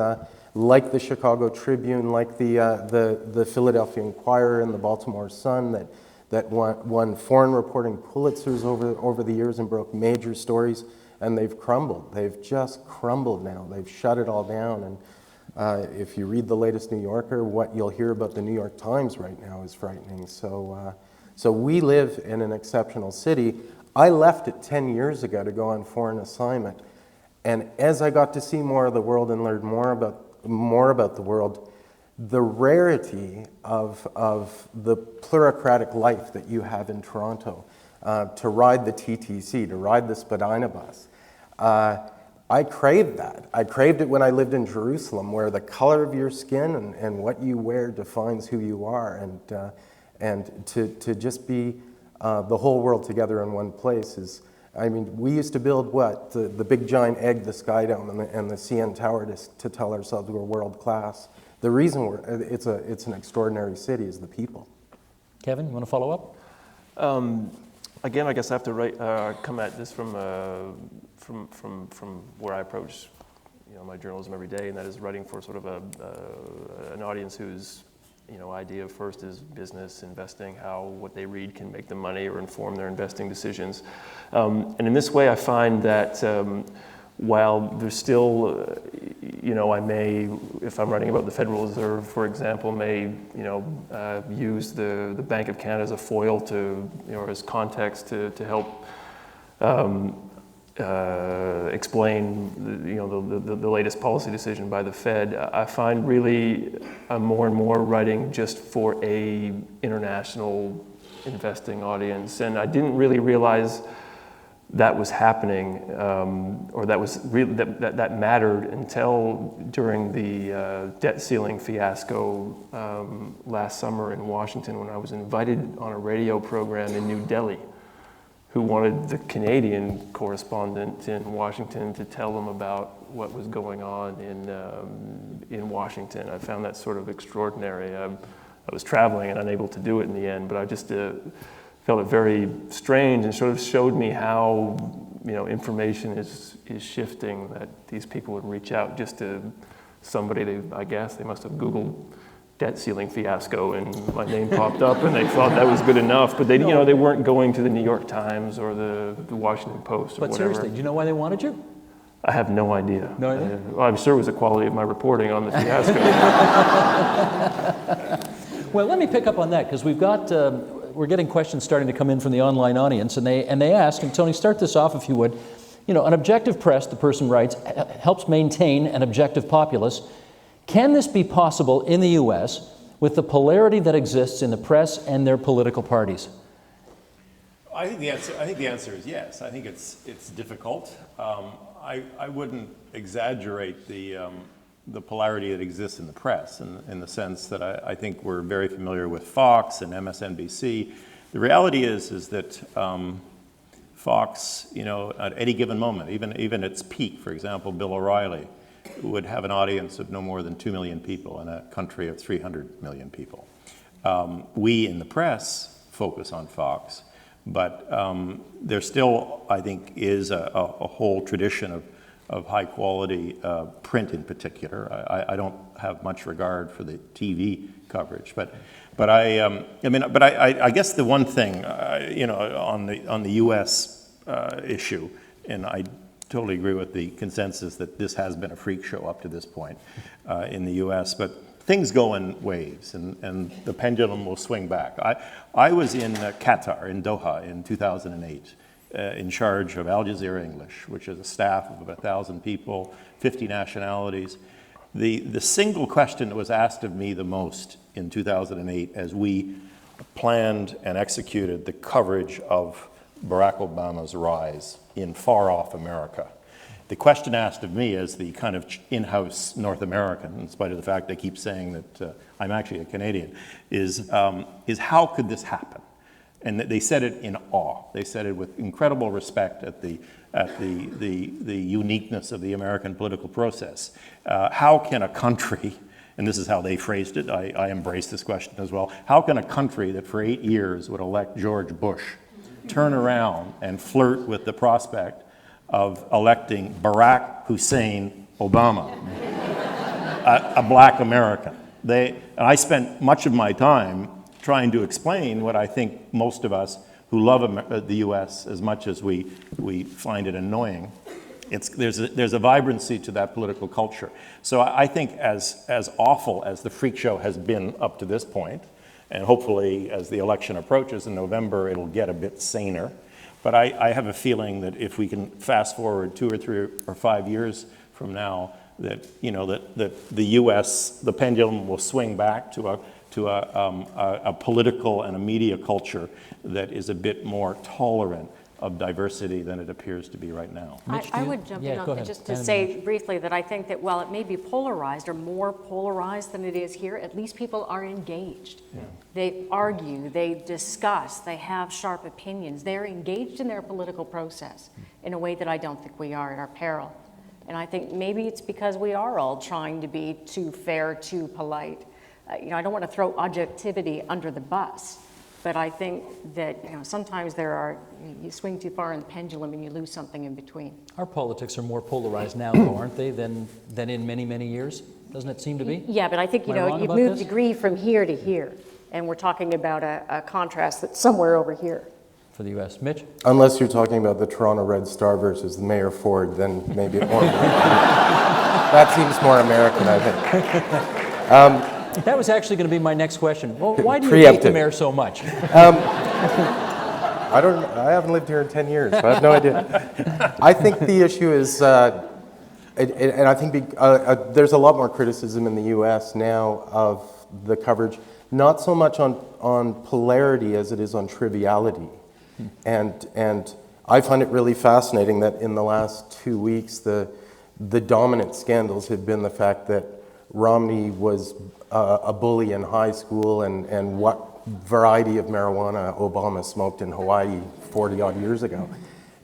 like the Chicago Tribune, like the Philadelphia Inquirer and the Baltimore Sun that won foreign reporting Pulitzers over the years and broke major stories, and they've crumbled. They've just crumbled now. They've shut it all down. And if you read the latest New Yorker, what you'll hear about the New York Times right now is frightening. So we live in an exceptional city. I left it 10 years ago to go on foreign assignment. And as I got to see more of the world and learn more about the world, the rarity of the plurocratic life that you have in Toronto, to ride the TTC, to ride the Spadina bus, I craved that. I craved it when I lived in Jerusalem, where the color of your skin and what you wear defines who you are, and to just be the whole world together in one place is. I mean, we used to build what? The big giant egg, the Sky Dome, and the CN Tower to tell ourselves we're world class. The reason it's an extraordinary city is the people. Kevin, you want to follow up? Again, I guess I have to come at this from where I approach, my journalism every day, and that is writing for sort of an audience whose idea first is business, investing, how what they read can make them money or inform their investing decisions. And in this way, I find that while there's still, I may, if I'm writing about the Federal Reserve, for example, may, use the Bank of Canada as a foil to, as context to help explain, the latest policy decision by the Fed. I find really I'm more and more writing just for a international investing audience, and I didn't really realize that was happening, or that was really that mattered until during the debt ceiling fiasco last summer in Washington, when I was invited on a radio program in New Delhi, who wanted the Canadian correspondent in Washington to tell them about what was going on in Washington. I found that sort of extraordinary. I was traveling and unable to do it in the end, but I just felt it very strange and sort of showed me how information is shifting, that these people would reach out just to somebody. I guess they must have Googled debt ceiling fiasco and my name popped up and they thought that was good enough, but they they weren't going to the New York Times or the Washington Post or But whatever. seriously, do you know why they wanted you? I have no idea. No idea? Well, I'm sure it was the quality of my reporting on the fiasco. Well, let me pick up on that, because we're getting questions starting to come in from the online audience, and they ask, and Tony, start this off if you would. An objective press, the person writes, helps maintain an objective populace. Can this be possible in the U.S. with the polarity that exists in the press and their political parties? I think the answer is yes. I think it's difficult. I wouldn't exaggerate the polarity that exists in the press, in the sense that I think we're very familiar with Fox and MSNBC. The reality is that Fox, at any given moment, even its peak, for example, Bill O'Reilly, would have an audience of no more than 2 million people in a country of 300 million people. We in the press focus on Fox, but there still, I think, is a whole tradition of high quality print in particular. I don't have much regard for the TV coverage, but I guess the one thing, on the U.S. issue, and I totally agree with the consensus that this has been a freak show up to this point in the U.S., but things go in waves, and the pendulum will swing back. I was in Qatar, in Doha, in 2008, in charge of Al Jazeera English, which is a staff of about 1,000 people, 50 nationalities. The single question that was asked of me the most in 2008, as we planned and executed the coverage of Barack Obama's rise in far-off America. The question asked of me as the kind of in-house North American, in spite of the fact they keep saying that I'm actually a Canadian, is how could this happen? And they said it in awe. They said it with incredible respect at the uniqueness of the American political process. How can a country, and this is how they phrased it, I embrace this question as well, how can a country that for 8 years would elect George Bush turn around and flirt with the prospect of electing Barack Hussein Obama, a black American? And I spent much of my time trying to explain what I think most of us who love the U.S. as much as we find it annoying. There's a vibrancy to that political culture. So I think as awful as the freak show has been up to this point, and hopefully as the election approaches in November, it'll get a bit saner. But I have a feeling that if we can fast forward 2 or 3 or 5 years from now, that the U.S., the pendulum will swing back to a political and a media culture that is a bit more tolerant of diversity than it appears to be right now. I would jump in go on ahead. just to say briefly that I think that while it may be polarized or more polarized than it is here, at least people are engaged. Yeah. They argue, they discuss, they have sharp opinions. They're engaged in their political process in a way that I don't think we are at our peril. And I think maybe it's because we are all trying to be too fair, too polite. I don't want to throw objectivity under the bus. But I think that sometimes you swing too far in the pendulum and you lose something in between. Our politics are more polarized now, though, aren't they, than in many, many years? Doesn't it seem to be? Yeah, but I think, you've moved degree from here to here. And we're talking about a contrast that's somewhere over here. For the U.S. Mitch? Unless you're talking about the Toronto Red Star versus the Mayor Ford, then maybe it won't. That seems more American, I think. That was actually going to be my next question. Well, why do you hate the mayor so much? I haven't lived here in 10 years, so I have no idea. I think the issue is, and I think there's a lot more criticism in the U.S. now of the coverage, not so much on polarity as it is on triviality. And I find it really fascinating that in the last 2 weeks, the dominant scandals have been the fact that Romney was a bully in high school and what variety of marijuana Obama smoked in Hawaii 40-odd years ago.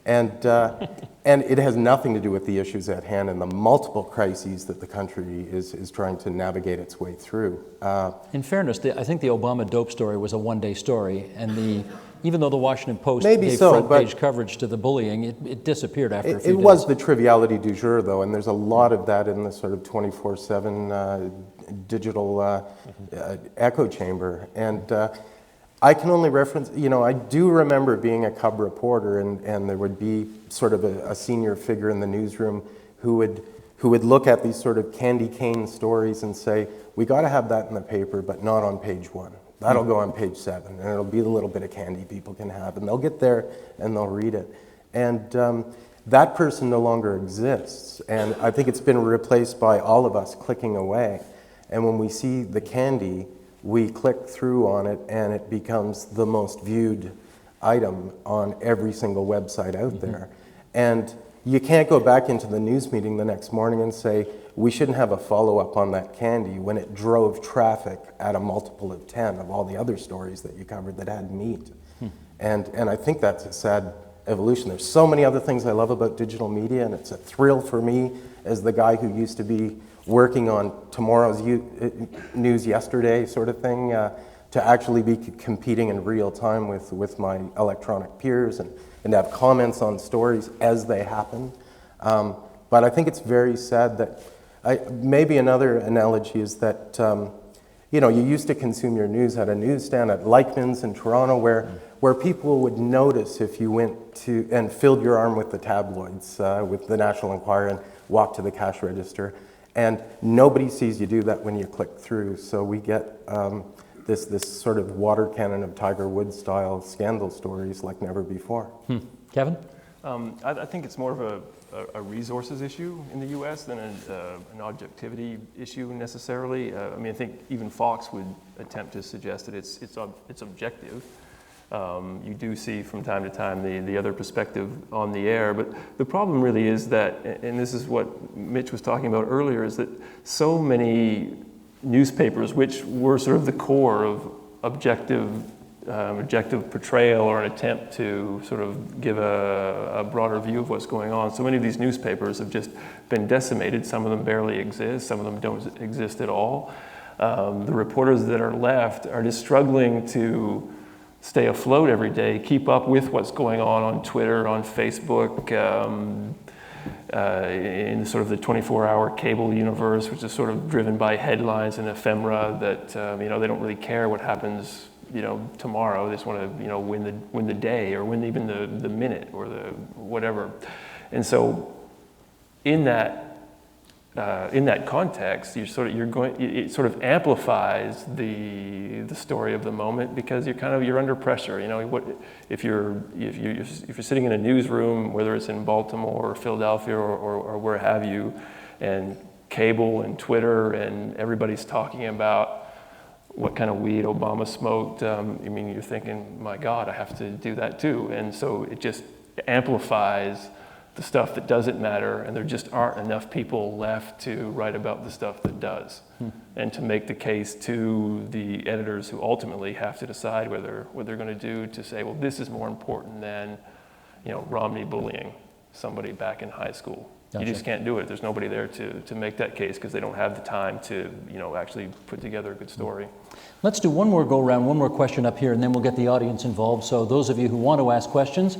And it has nothing to do with the issues at hand and the multiple crises that the country is trying to navigate its way through. In fairness, I think the Obama dope story was a one-day story, and even though the Washington Post Maybe gave so, front-page coverage to the bullying, it disappeared after a few days. It was the triviality du jour, though, and there's a lot of that in the sort of 24/7 digital echo chamber. And I can only reference, I do remember being a cub reporter, and there would be sort of a senior figure in the newsroom who would look at these sort of candy cane stories and say, we got to have that in the paper, but not on page 1. That'll go on page 7, and it'll be the little bit of candy people can have, and they'll get there and they'll read it. And that person no longer exists, and I think it's been replaced by all of us clicking away. And when we see the candy, we click through on it, and it becomes the most viewed item on every single website out there. And you can't go back into the news meeting the next morning and say, we shouldn't have a follow-up on that candy when it drove traffic at a multiple of 10 of all the other stories that you covered that had meat. And I think that's a sad evolution. There's so many other things I love about digital media, and it's a thrill for me as the guy who used to be working on tomorrow's news yesterday sort of thing, to actually be competing in real time with my electronic peers and have comments on stories as they happen. But I think it's very sad that, maybe another analogy is that, you used to consume your news at a newsstand at Leichmann's in Toronto where people would notice if you went to and filled your arm with the tabloids, with the National Enquirer, and walked to the cash register. And nobody sees you do that when you click through. So we get this sort of water cannon of Tiger Woods style scandal stories like never before. Kevin? I think it's more of a resources issue in the U.S. than an objectivity issue necessarily. I think even Fox would attempt to suggest that it's objective. You do see from time to time the other perspective on the air, but the problem really is that, and this is what Mitch was talking about earlier, is that so many newspapers, which were sort of the core of objective portrayal or an attempt to sort of give a broader view of what's going on, so many of these newspapers have just been decimated. Some of them barely exist, some of them don't exist at all. The reporters that are left are just struggling to stay afloat every day, keep up with what's going on Twitter, on Facebook, in sort of the 24-hour cable universe, which is sort of driven by headlines and ephemera that, they don't really care what happens tomorrow. They just want to, win the day or win even the minute or the whatever. And so in that context, it sort of amplifies the story of the moment, because you're under pressure. If you're sitting in a newsroom, whether it's in Baltimore or Philadelphia or where have you, and cable and Twitter and everybody's talking about what kind of weed Obama smoked, you're thinking, my God, I have to do that too. And so it just amplifies the stuff that doesn't matter, and there just aren't enough people left to write about the stuff that does, and to make the case to the editors who ultimately have to decide what they're going to do to say, well, this is more important than, Romney bullying somebody back in high school. Gotcha. You just can't do it. There's nobody there to make that case, because they don't have the time to, actually put together a good story. Let's do one more go-round, one more question up here, and then we'll get the audience involved. So those of you who want to ask questions,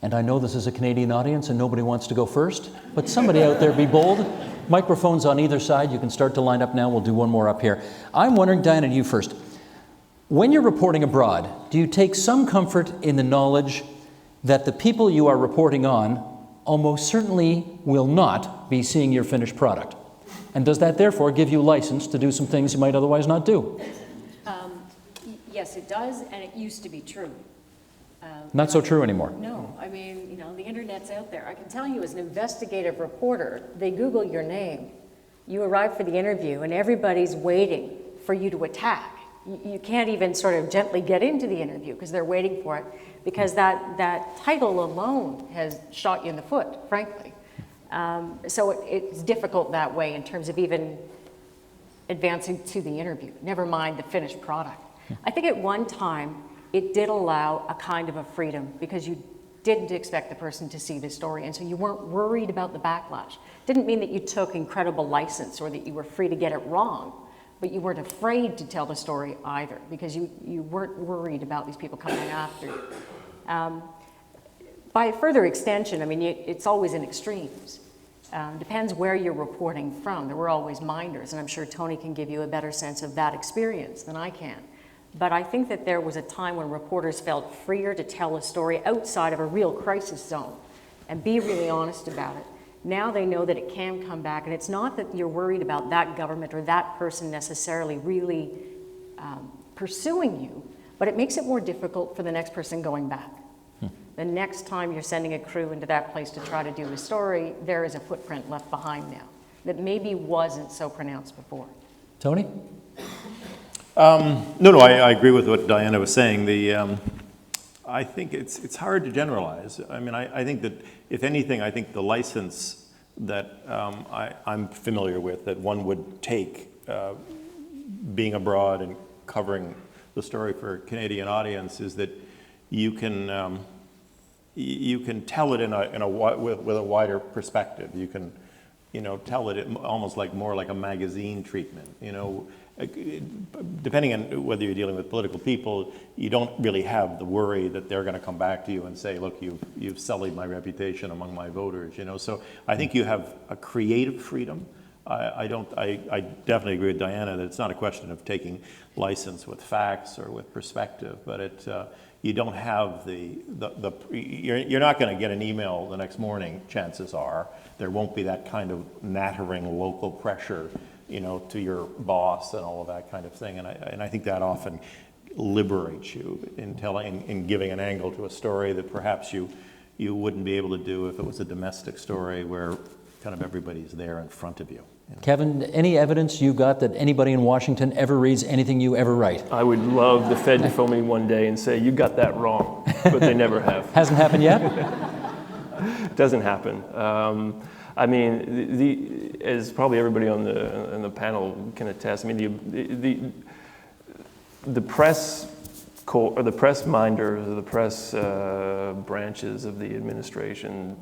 and I know this is a Canadian audience and nobody wants to go first, but somebody out there be bold. Microphones on either side. You can start to line up now. We'll do one more up here. I'm wondering, Diana, you first. When you're reporting abroad, do you take some comfort in the knowledge that the people you are reporting on almost certainly will not be seeing your finished product? And does that therefore give you license to do some things you might otherwise not do? Yes, it does, and it used to be true. Not so true anymore. No, the internet's out there. I can tell you, as an investigative reporter, they Google your name. You arrive for the interview, and everybody's waiting for you to attack. You can't even sort of gently get into the interview because they're waiting for it, because that title alone has shot you in the foot, frankly. So it's difficult that way in terms of even advancing to the interview, never mind the finished product. I think at one time, it did allow a kind of a freedom, because you didn't expect the person to see the story, and so you weren't worried about the backlash. Didn't mean that you took incredible license or that you were free to get it wrong, but you weren't afraid to tell the story either, because you weren't worried about these people coming after you. By further extension, it's always in extremes. Depends where you're reporting from. There were always minders, and I'm sure Tony can give you a better sense of that experience than I can. But I think that there was a time when reporters felt freer to tell a story outside of a real crisis zone and be really honest about it. Now they know that it can come back, and it's not that you're worried about that government or that person necessarily really pursuing you, but it makes it more difficult for the next person going back. The next time you're sending a crew into that place to try to do a story, there is a footprint left behind now that maybe wasn't so pronounced before. Tony? No, I agree with what Diana was saying. I think it's hard to generalize. I think that, if anything, I think the license that I'm familiar with, that one would take being abroad and covering the story for a Canadian audience, is that you can tell it with a wider perspective. You can, tell it almost more like a magazine treatment. Depending on whether you're dealing with political people, you don't really have the worry that they're going to come back to you and say, look, you've sullied my reputation among my voters. So I think you have a creative freedom. I definitely agree with Diana that it's not a question of taking license with facts or with perspective, but you don't have you're not going to get an email the next morning, chances are. There won't be that kind of nattering local pressure, to your boss and all of that kind of thing. And I think that often liberates you in giving an angle to a story that perhaps you wouldn't be able to do if it was a domestic story where kind of everybody's there in front of you. Kevin, any evidence you got that anybody in Washington ever reads anything you ever write? I would love the Fed to phone me one day and say, you got that wrong, but they never have. Hasn't happened yet? It doesn't happen. As probably everybody on the panel can attest, the press or the press minders or the press branches of the administration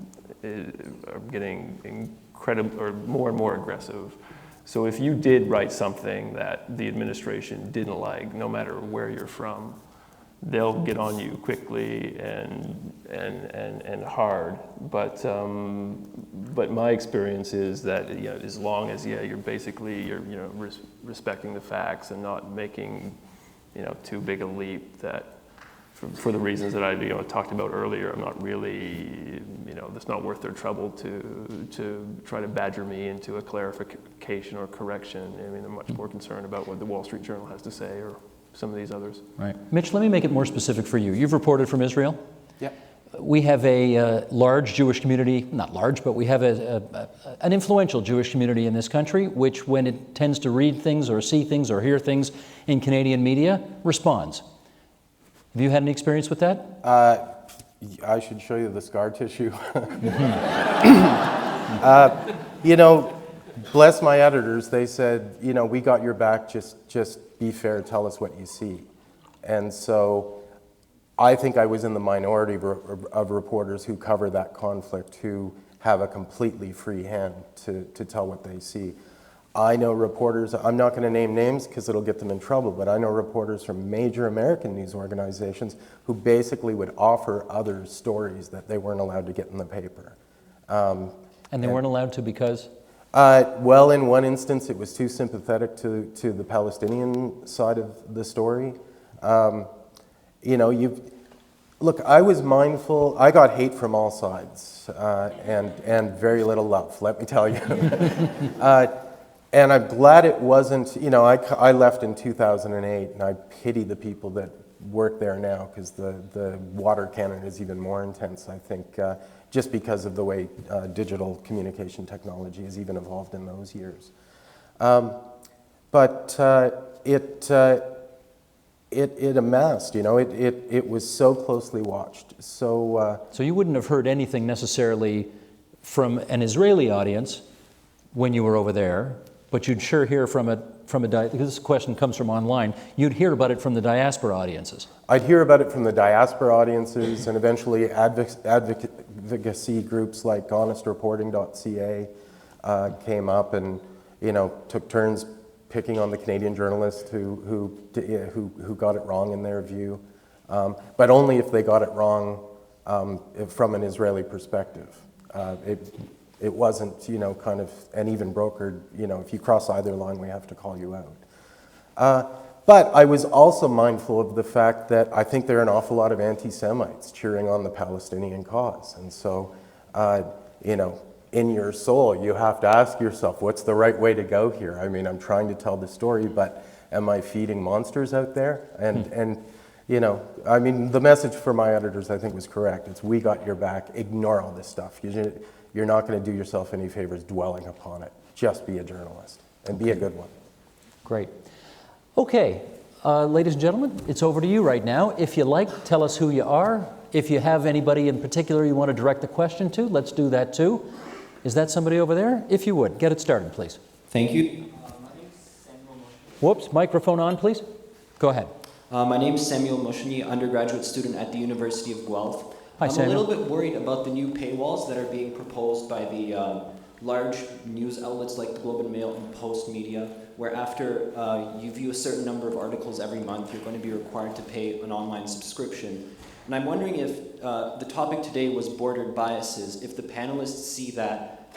are getting incredible or more and more aggressive. So if you did write something that the administration didn't like, no matter where you're from, they'll get on you quickly and hard. But my experience is that as long as you're basically respecting the facts and not making too big a leap that, for the reasons that I talked about earlier, I'm not really, it's not worth their trouble to try to badger me into a clarification or correction. I mean, I'm much more concerned about what the Wall Street Journal has to say or some of these others. Right. Mitch, let me make it more specific for you. You've reported from Israel. Yeah. We have a large Jewish community, not large, but we have an influential Jewish community in this country, which when it tends to read things or see things or hear things in Canadian media, responds. Have you had any experience with that? I should show you the scar tissue. Bless my editors, they said, we got your back, just be fair, tell us what you see. And so I think I was in the minority of reporters who cover that conflict, who have a completely free hand to tell what they see. I know reporters, I'm not going to name names because it'll get them in trouble, but I know reporters from major American news organizations who basically would offer others stories that they weren't allowed to get in the paper. And they weren't allowed to because? Well, in one instance, it was too sympathetic to the Palestinian side of the story. Look, I was mindful, I got hate from all sides, and very little love, let me tell you. And I'm glad it wasn't, I left in 2008, and I pity the people that work there now, because the water cannon is even more intense, I think, just because of the way digital communication technology has even evolved in those years. But it amassed, it was so closely watched. So you wouldn't have heard anything necessarily from an Israeli audience when you were over there, but you'd sure hear from because this question comes from online, you'd hear about it from the diaspora audiences. I'd hear about it from the diaspora audiences, and eventually advocacy groups like honestreporting.ca came up and took turns picking on the Canadian journalist who got it wrong in their view, but only if they got it wrong from an Israeli perspective. It wasn't, kind of an even brokered, if you cross either line, we have to call you out. But I was also mindful of the fact that I think there are an awful lot of anti-Semites cheering on the Palestinian cause. And so, in your soul, you have to ask yourself, what's the right way to go here? I mean, I'm trying to tell the story, but am I feeding monsters out there? And the message for my editors, I think, was correct. It's, we got your back, ignore all this stuff. You're not going to do yourself any favors dwelling upon it. Just be a journalist, and be a good one. Great. Okay, ladies and gentlemen, it's over to you right now. If you like, tell us who you are. If you have anybody in particular you want to direct the question to, let's do that too. Is that somebody over there? If you would, get it started, please. Thank you. My name is Samuel Moshni. Whoops, microphone on, please. Go ahead. My name is Samuel Moshni, undergraduate student at the University of Guelph. Hi, Samuel. I'm a little bit worried about the new paywalls that are being proposed by the large news outlets like the Globe and Mail and Post Media, where after you view a certain number of articles every month, you're going to be required to pay an online subscription. And I'm wondering if the topic today was bordered biases, if the panelists see that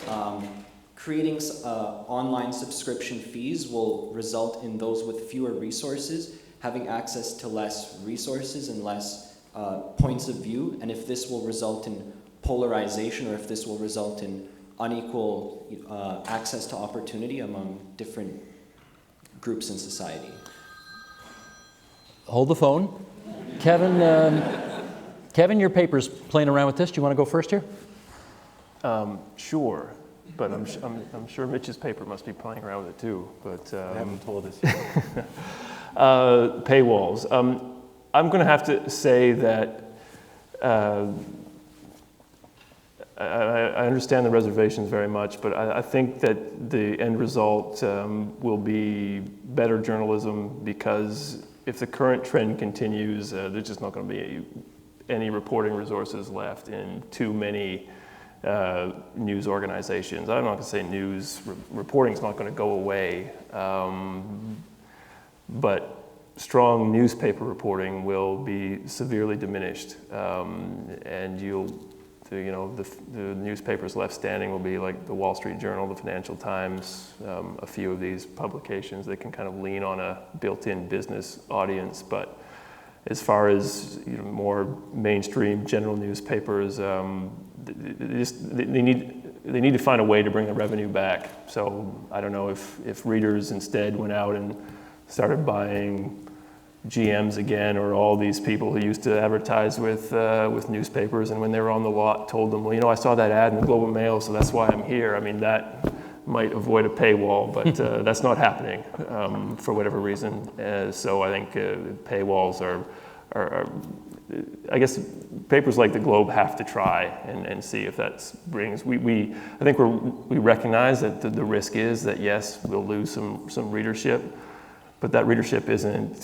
creating online subscription fees will result in those with fewer resources having access to less resources and less points of view, and if this will result in polarization or if this will result in unequal access to opportunity among different groups in society. Hold the phone. Kevin, your paper's playing around with this. Do you want to go first here? Sure, but I'm sure Mitch's paper must be playing around with it too. But I haven't told us yet. Paywalls. I'm going to have to say that I understand the reservations very much, but I think that the end result will be better journalism, because if the current trend continues, there's just not going to be any reporting resources left in too many news organizations. I'm not going to say news reporting is not going to go away, but strong newspaper reporting will be severely diminished, and the newspapers left standing will be like the Wall Street Journal, the Financial Times, a few of these publications that can kind of lean on a built-in business audience. But as far as more mainstream general newspapers, they need to find a way to bring the revenue back. So I don't know if readers instead went out and started buying GMs again, or all these people who used to advertise with newspapers, and when they were on the lot told them, well, I saw that ad in the Globe and Mail, so that's why I'm here. I mean, that might avoid a paywall, but that's not happening for whatever reason. So I think paywalls are, I guess papers like the Globe have to try and see if that brings. I think we recognize that the risk is that yes, we'll lose some readership, but that readership isn't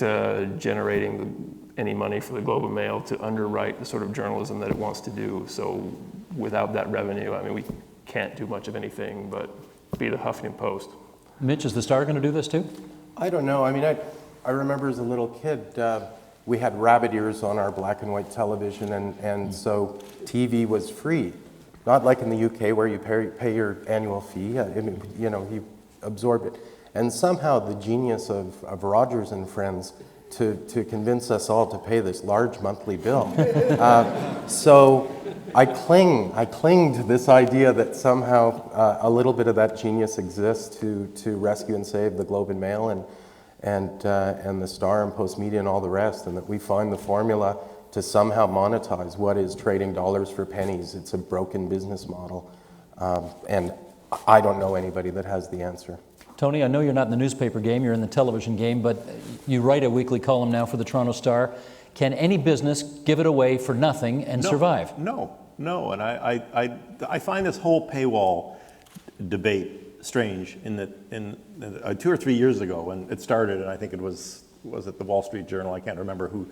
generating any money for the Globe and Mail to underwrite the sort of journalism that it wants to do. So without that revenue, I mean, we can't do much of anything but be the Huffington Post. Mitch, is the Star going to do this too? I don't know. I mean, I remember as a little kid, we had rabbit ears on our black and white television, and so TV was free. Not like in the UK where you pay your annual fee. He absorbed it. And somehow the genius of Rogers and Friends to convince us all to pay this large monthly bill. So I cling to this idea that somehow a little bit of that genius exists to rescue and save the Globe and Mail and the Star and Post Media and all the rest, and that we find the formula to somehow monetize what is trading dollars for pennies. It's a broken business model, and I don't know anybody that has the answer. Tony, I know you're not in the newspaper game, you're in the television game, but you write a weekly column now for the Toronto Star. Can any business give it away for nothing and survive? No, and I find this whole paywall debate strange in that 2 or 3 years ago when it started, and I think it was it the Wall Street Journal, I can't remember who,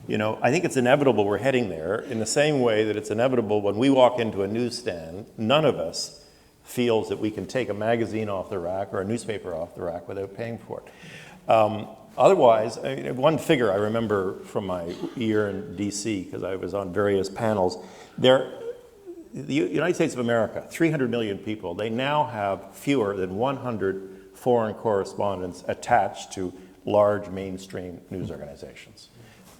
I think it's inevitable we're heading there in the same way that it's inevitable when we walk into a newsstand, none of us feels that we can take a magazine off the rack or a newspaper off the rack without paying for it. Otherwise, one figure I remember from my year in DC, because I was on various panels, the United States of America, 300 million people, they now have fewer than 100 foreign correspondents attached to large mainstream news organizations.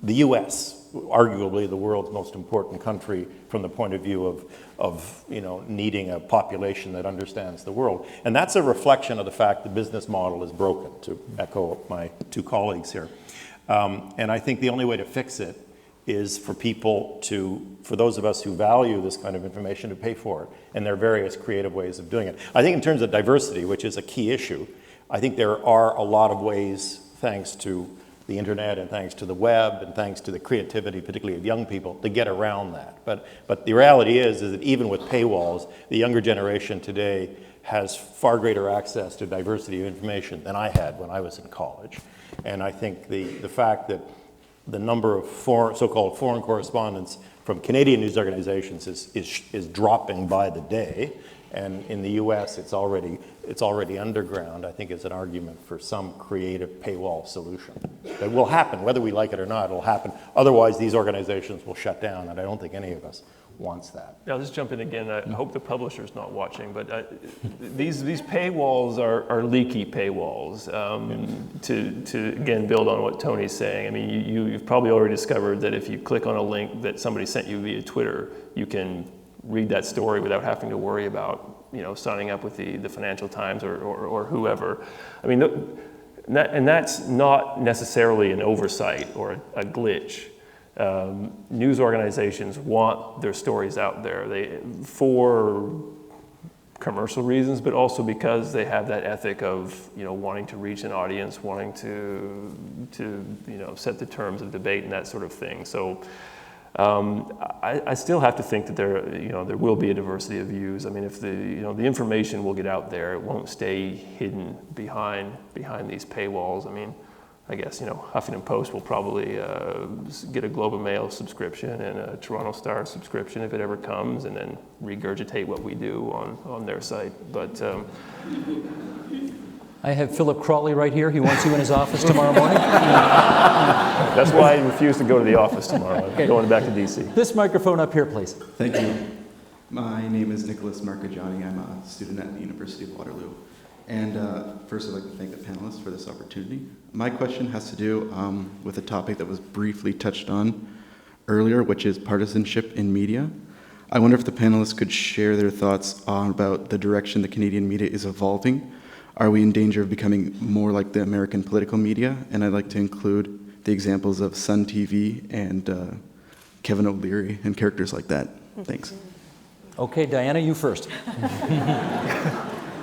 The US, arguably the world's most important country from the point of view of needing a population that understands the world. And that's a reflection of the fact the business model is broken, to echo my two colleagues here. And I think the only way to fix it is for those of us who value this kind of information, to pay for it. And there are various creative ways of doing it. I think in terms of diversity, which is a key issue, I think there are a lot of ways, thanks to the internet and thanks to the web and thanks to the creativity, particularly of young people, to get around that. But the reality is that even with paywalls, the younger generation today has far greater access to diversity of information than I had when I was in college. And I think the fact that the number of so-called foreign correspondents from Canadian news organizations is dropping by the day, and in the US it's already underground, I think is an argument for some creative paywall solution. It will happen, whether we like it or not, it'll happen. Otherwise, these organizations will shut down, and I don't think any of us wants that. Yeah, I'll just jump in again. I hope the publisher's not watching, but these paywalls are leaky paywalls. To again build on what Tony's saying, I mean, you've probably already discovered that if you click on a link that somebody sent you via Twitter, you can read that story without having to worry about signing up with the Financial Times or whoever. I mean, and that's not necessarily an oversight or a glitch. News organizations want their stories out there for commercial reasons, but also because they have that ethic of wanting to reach an audience, wanting to set the terms of debate and that sort of thing. So I still have to think that there will be a diversity of views. I mean, if the information will get out there, it won't stay hidden behind these paywalls. I mean, I guess, Huffington Post will probably get a Globe and Mail subscription and a Toronto Star subscription if it ever comes, and then regurgitate what we do on their site. But I have Philip Crawley right here. He wants you in his office tomorrow morning. That's why I refuse to go to the office tomorrow. I'm going back to DC. This microphone up here, please. Thank you. My name is Nicholas Marcagiani. I'm a student at the University of Waterloo. And first, I'd like to thank the panelists for this opportunity. My question has to do with a topic that was briefly touched on earlier, which is partisanship in media. I wonder if the panelists could share their thoughts on about the direction the Canadian media is evolving. Are we in danger of becoming more like the American political media? And I'd like to include the examples of Sun TV and Kevin O'Leary and characters like that. Thanks. Okay, Diana, you first. I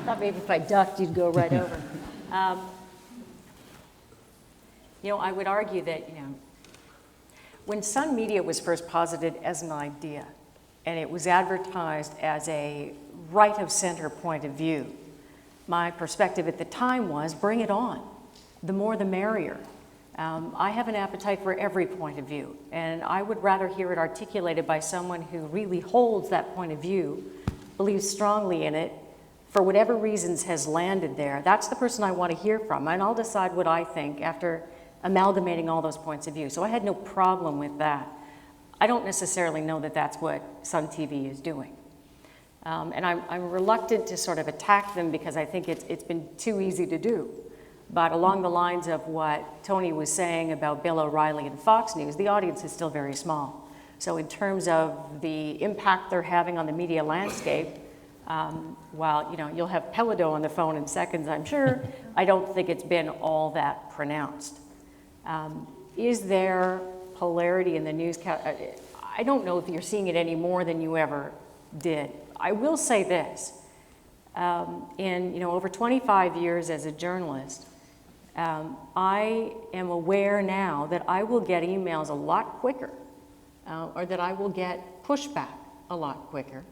thought maybe if I ducked, you'd go right over. I would argue that, when Sun Media was first posited as an idea, and it was advertised as a right-of-center point of view, my perspective at the time was, bring it on. The more the merrier. I have an appetite for every point of view, and I would rather hear it articulated by someone who really holds that point of view, believes strongly in it, for whatever reasons has landed there. That's the person I want to hear from, and I'll decide what I think after amalgamating all those points of view. So I had no problem with that. I don't necessarily know that that's what Sun TV is doing. And I'm reluctant to sort of attack them because I think it's been too easy to do. But along the lines of what Tony was saying about Bill O'Reilly and Fox News, the audience is still very small. So in terms of the impact they're having on the media landscape, while you'll have Pelado on the phone in seconds, I'm sure, I don't think it's been all that pronounced. Is there polarity in the newscast? I don't know if you're seeing it any more than you ever did. I will say this. In over 25 years as a journalist, I am aware now that I will get emails a lot quicker, or that I will get pushback a lot quicker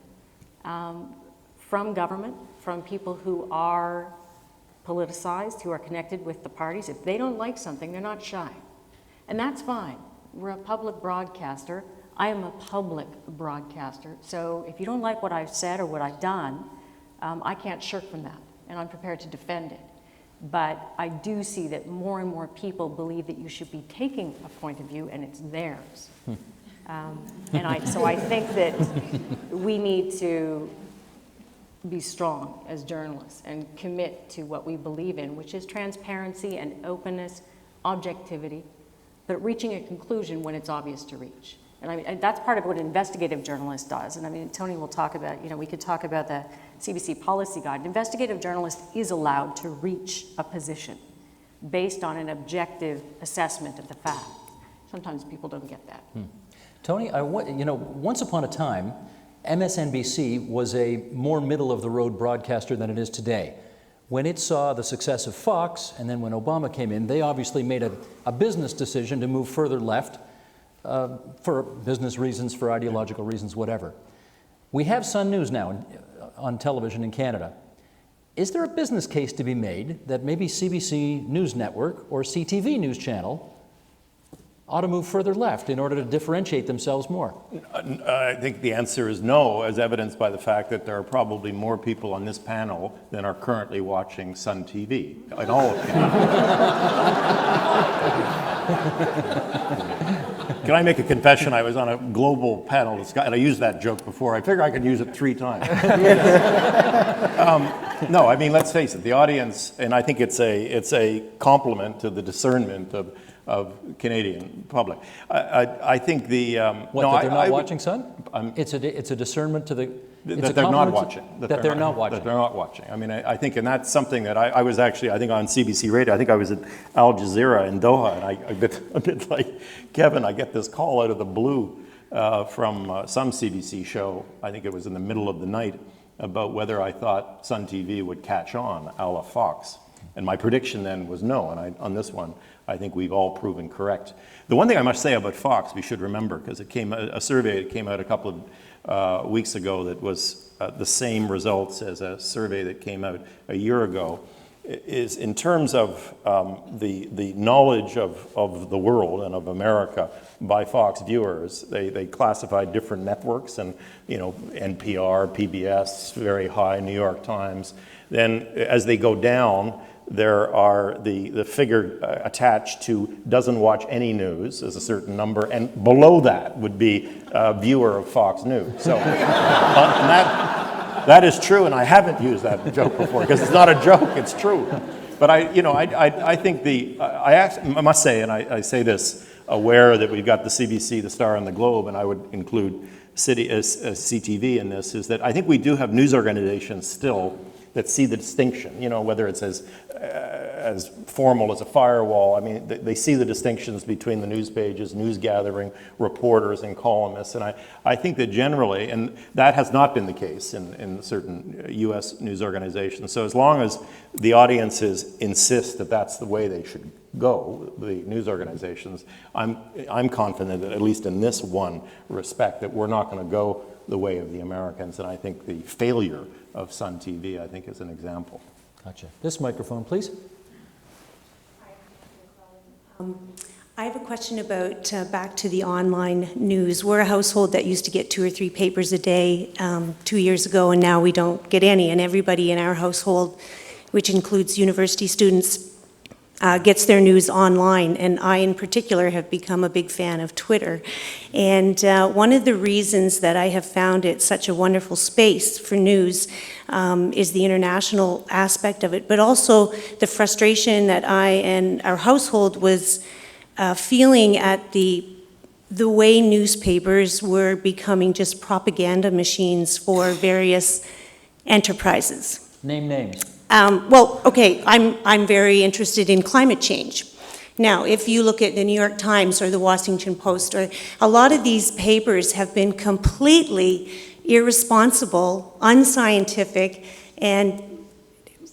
from government, from people who are politicized, who are connected with the parties. If they don't like something, they're not shy. And that's fine. We're a public broadcaster. I am a public broadcaster. So if you don't like what I've said or what I've done, I can't shirk from that, and I'm prepared to defend it. But I do see that more and more people believe that you should be taking a point of view, and it's theirs. So I think that we need to be strong as journalists and commit to what we believe in, which is transparency and openness, objectivity, but reaching a conclusion when it's obvious to reach. And that's part of what an investigative journalist does. And Tony will talk about, we could talk about the CBC policy guide. An investigative journalist is allowed to reach a position based on an objective assessment of the fact. Sometimes people don't get that. Tony, once upon a time, MSNBC was a more middle-of-the-road broadcaster than it is today. When it saw the success of Fox, and then when Obama came in, they obviously made a business decision to move further left for business reasons, for ideological reasons, whatever. We have Sun News now on television in Canada. Is there a business case to be made that maybe CBC News Network or CTV News Channel ought to move further left in order to differentiate themselves more? I think the answer is no, as evidenced by the fact that there are probably more people on this panel than are currently watching Sun TV in all of Canada. Can I make a confession? I was on a global panel and I used that joke before. I figure I could use it 3 times. No, let's face it, the audience, and I think it's a compliment to the discernment of Canadian public. I think the that they're not watching Sun? It's a discernment to the that they're not watching. That they're not watching. That they're not watching. I think, and that's something that I was actually, I think on CBC Radio, I think I was at Al Jazeera in Doha, and a bit like Kevin, I get this call out of the blue from some CBC show, I think it was in the middle of the night, about whether I thought Sun TV would catch on a la Fox. And my prediction then was no, and on this one, I think we've all proven correct. The one thing I must say about Fox, we should remember, because a survey that came out a couple of weeks ago that was the same results as a survey that came out a year ago, is in terms of the knowledge of the world and of America by Fox viewers. They classified different networks, and NPR, PBS, very high, New York Times. Then as they go down, there are the figure attached to doesn't watch any news is a certain number, and below that would be a viewer of Fox News. So and that is true, and I haven't used that joke before because it's not a joke, it's true. But I think I must say, and I say this, aware that we've got the CBC, the Star, and the Globe, and I would include CTV in this, is that I think we do have news organizations still that see the distinction, whether it's as formal as a firewall. I mean, they see the distinctions between the news pages, news gathering, reporters, and columnists. And I think that generally, and that has not been the case in certain U.S. news organizations. So as long as the audiences insist that that's the way they should go, the news organizations, I'm confident that at least in this one respect that we're not going to go the way of the Americans. And I think the failure of Sun TV, I think, is an example. Gotcha. This microphone, please. I have a question about back to the online news. We're a household that used to get 2 or 3 papers a day 2 years ago, and now we don't get any. And everybody in our household, which includes university students, gets their news online, and I in particular have become a big fan of Twitter. And one of the reasons that I have found it such a wonderful space for news is the international aspect of it, but also the frustration that I and our household was feeling at the way newspapers were becoming just propaganda machines for various enterprises. Name names. Well, okay, I'm very interested in climate change. Now, if you look at the New York Times or the Washington Post, or a lot of these papers have been completely irresponsible, unscientific, and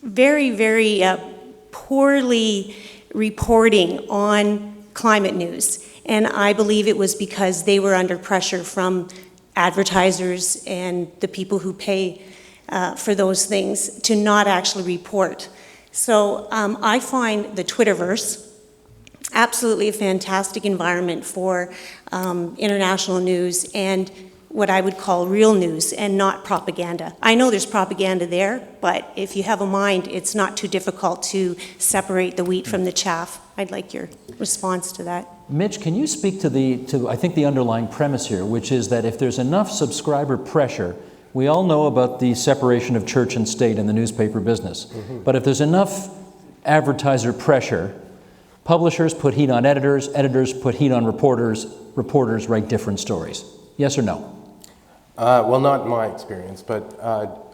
very, very poorly reporting on climate news. And I believe it was because they were under pressure from advertisers and the people who pay for those things to not actually report. So I find the Twitterverse absolutely a fantastic environment for international news and what I would call real news and not propaganda. I know there's propaganda there, but if you have a mind, it's not too difficult to separate the wheat from the chaff. I'd like your response to that. Mitch, can you speak to I think the underlying premise here, which is that if there's enough subscriber pressure, we all know about the separation of church and state in the newspaper business. Mm-hmm. But if there's enough advertiser pressure, publishers put heat on editors, editors put heat on reporters, reporters write different stories. Yes or no? Well, not in my experience, but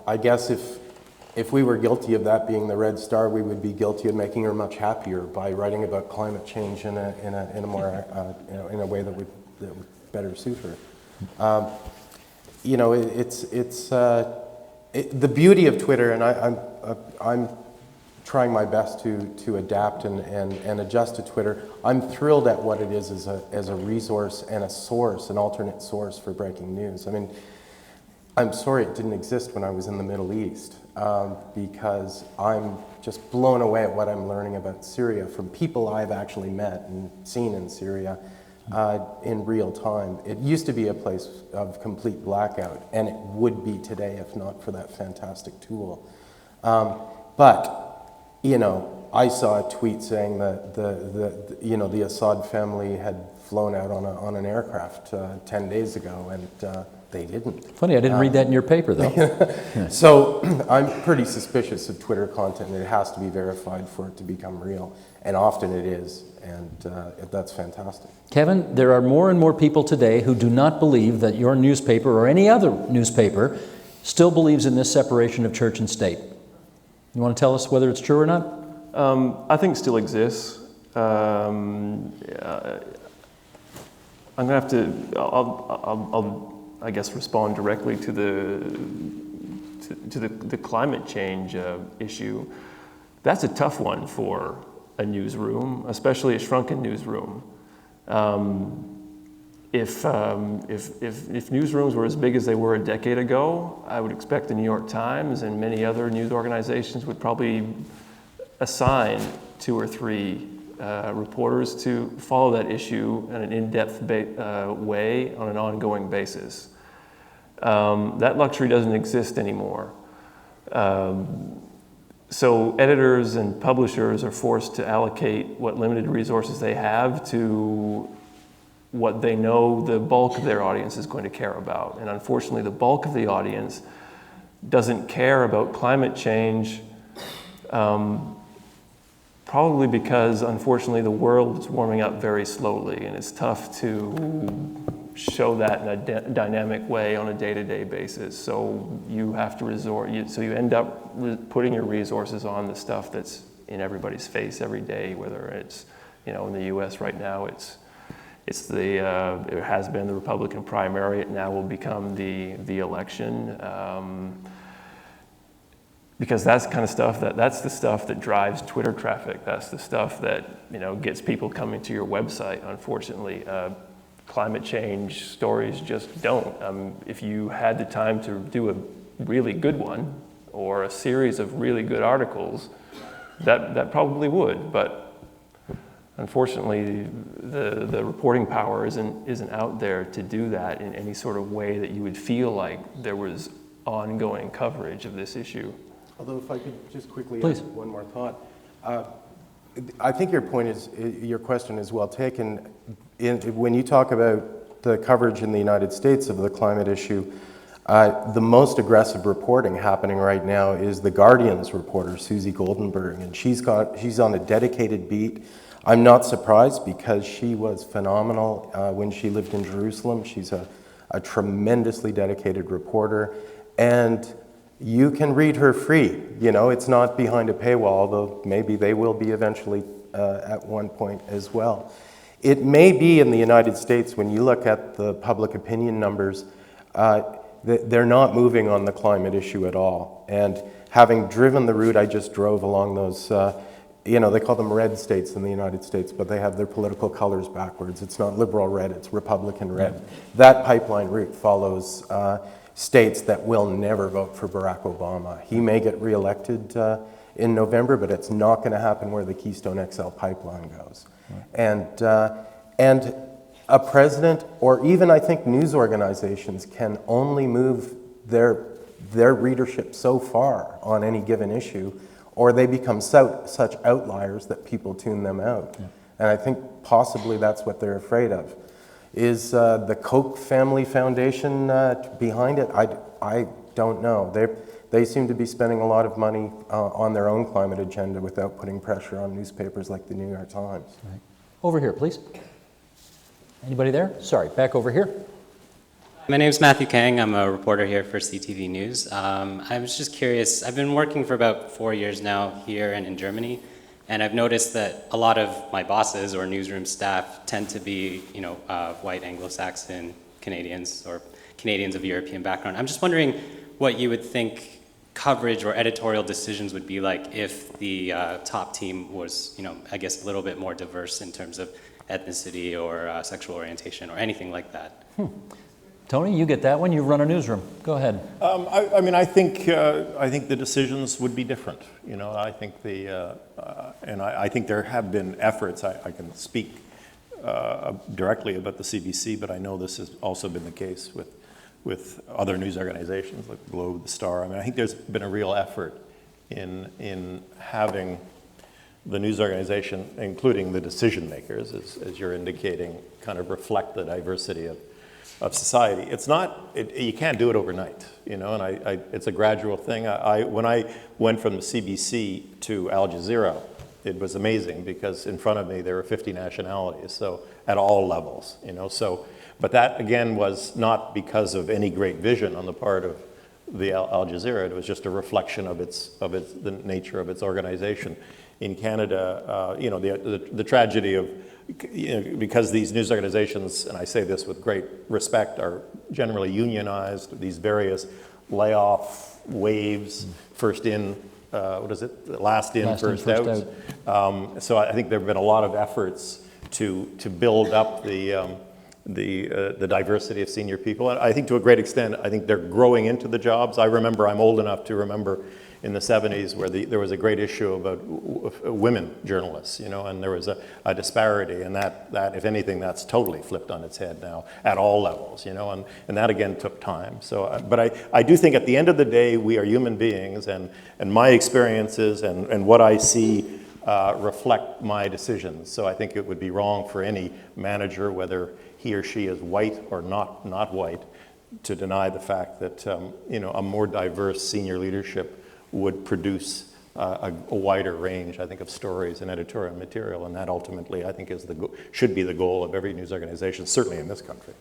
I guess if we were guilty of that being the Red Star, we would be guilty of making her much happier by writing about climate change in a more in a way that would better suit her. The beauty of Twitter, and I'm trying my best to adapt and adjust to Twitter. I'm thrilled at what it is as a resource and a source, an alternate source for breaking news. I mean, I'm sorry it didn't exist when I was in the Middle East, because I'm just blown away at what I'm learning about Syria from people I've actually met and seen in Syria. In real time. It used to be a place of complete blackout, and it would be today if not for that fantastic tool. But I saw a tweet saying that the Assad family had flown out on an aircraft 10 days ago, and they didn't. Funny, I didn't read that in your paper, though. Yeah. So I'm pretty suspicious of Twitter content. It has to be verified for it to become real, and often it is, and that's fantastic. Kevin, there are more and more people today who do not believe that your newspaper or any other newspaper still believes in this separation of church and state. You want to tell us whether it's true or not? I think it still exists. I'm going to have to, I'll I guess, respond directly to the climate change issue. That's a tough one for a newsroom, especially a shrunken newsroom. If newsrooms were as big as they were a decade ago, I would expect the New York Times and many other news organizations would probably assign 2 or 3 reporters to follow that issue in an in-depth way on an ongoing basis. That luxury doesn't exist anymore. So editors and publishers are forced to allocate what limited resources they have to what they know the bulk of their audience is going to care about. And unfortunately, the bulk of the audience doesn't care about climate change, probably because, unfortunately, the world is warming up very slowly, and it's tough to show that in a dynamic way on a day-to-day basis. So you have to so you end up putting your resources on the stuff that's in everybody's face every day, whether it's, in the US right now, it has been the Republican primary, it now will become the election. Because that's the kind of stuff that's the stuff that drives Twitter traffic. That's the stuff that gets people coming to your website. Unfortunately, climate change stories just don't. If you had the time to do a really good one or a series of really good articles, that probably would. But unfortunately, the reporting power isn't out there to do that in any sort of way that you would feel like there was ongoing coverage of this issue. Although if I could just quickly Please. add one more thought. I think your question is well taken. When you talk about the coverage in the United States of the climate issue, the most aggressive reporting happening right now is the Guardian's reporter, Susie Goldenberg, and she's on a dedicated beat. I'm not surprised because she was phenomenal when she lived in Jerusalem. She's a tremendously dedicated reporter, and you can read her free. It's not behind a paywall, although maybe they will be eventually at one point as well. It may be in the United States, when you look at the public opinion numbers, they're not moving on the climate issue at all. And having driven the route I just drove along those, they call them red states in the United States, but they have their political colors backwards. It's not liberal red, it's Republican red. That pipeline route follows states that will never vote for Barack Obama. He may get reelected in November, but it's not going to happen where the Keystone XL pipeline goes. Right. And a president, or even I think news organizations, can only move their readership so far on any given issue, or they become such outliers that people tune them out. Yeah. And I think possibly that's what they're afraid of. Is the Koch family foundation behind it? I don't know. They seem to be spending a lot of money on their own climate agenda without putting pressure on newspapers like the New York Times. Right. Over here, please. Anybody there? Sorry, back over here. My name is Matthew Kang. I'm a reporter here for CTV News. I was just curious. I've been working for about 4 years now here and in Germany. And I've noticed that a lot of my bosses or newsroom staff tend to be, white Anglo-Saxon Canadians or Canadians of European background. I'm just wondering what you would think coverage or editorial decisions would be like if the top team was, I guess a little bit more diverse in terms of ethnicity or sexual orientation or anything like that. Tony, you get that one. You run a newsroom. Go ahead. I think the decisions would be different. I think I think there have been efforts. I can speak directly about the CBC, but I know this has also been the case with other news organizations like the Globe, the Star. I think there's been a real effort in having the news organization, including the decision makers, as you're indicating, kind of reflect the diversity of society. It's not, you can't do it overnight, and it's a gradual thing. When I went from the CBC to Al Jazeera, it was amazing because in front of me there were 50 nationalities, so at all levels, but that again was not because of any great vision on the part of the Al Jazeera. It was just a reflection of the nature of its organization. In Canada, the tragedy of, because these news organizations, and I say this with great respect, are generally unionized, these various layoff waves, first in, last in, first out. So I think there have been a lot of efforts to build up the diversity of senior people. And I think to a great extent, I think they're growing into the jobs. I remember, I'm old enough to remember in the 70s where there was a great issue about women journalists, and there was a disparity, and that if anything, that's totally flipped on its head now at all levels, and that again took time. So, but I do think at the end of the day, we are human beings, and my experiences and what I see reflect my decisions. So I think it would be wrong for any manager, whether he or she is white or not white, to deny the fact that a more diverse senior leadership would produce a wider range, I think, of stories and editorial material, and that ultimately, I think, should be the goal of every news organization, certainly in this country.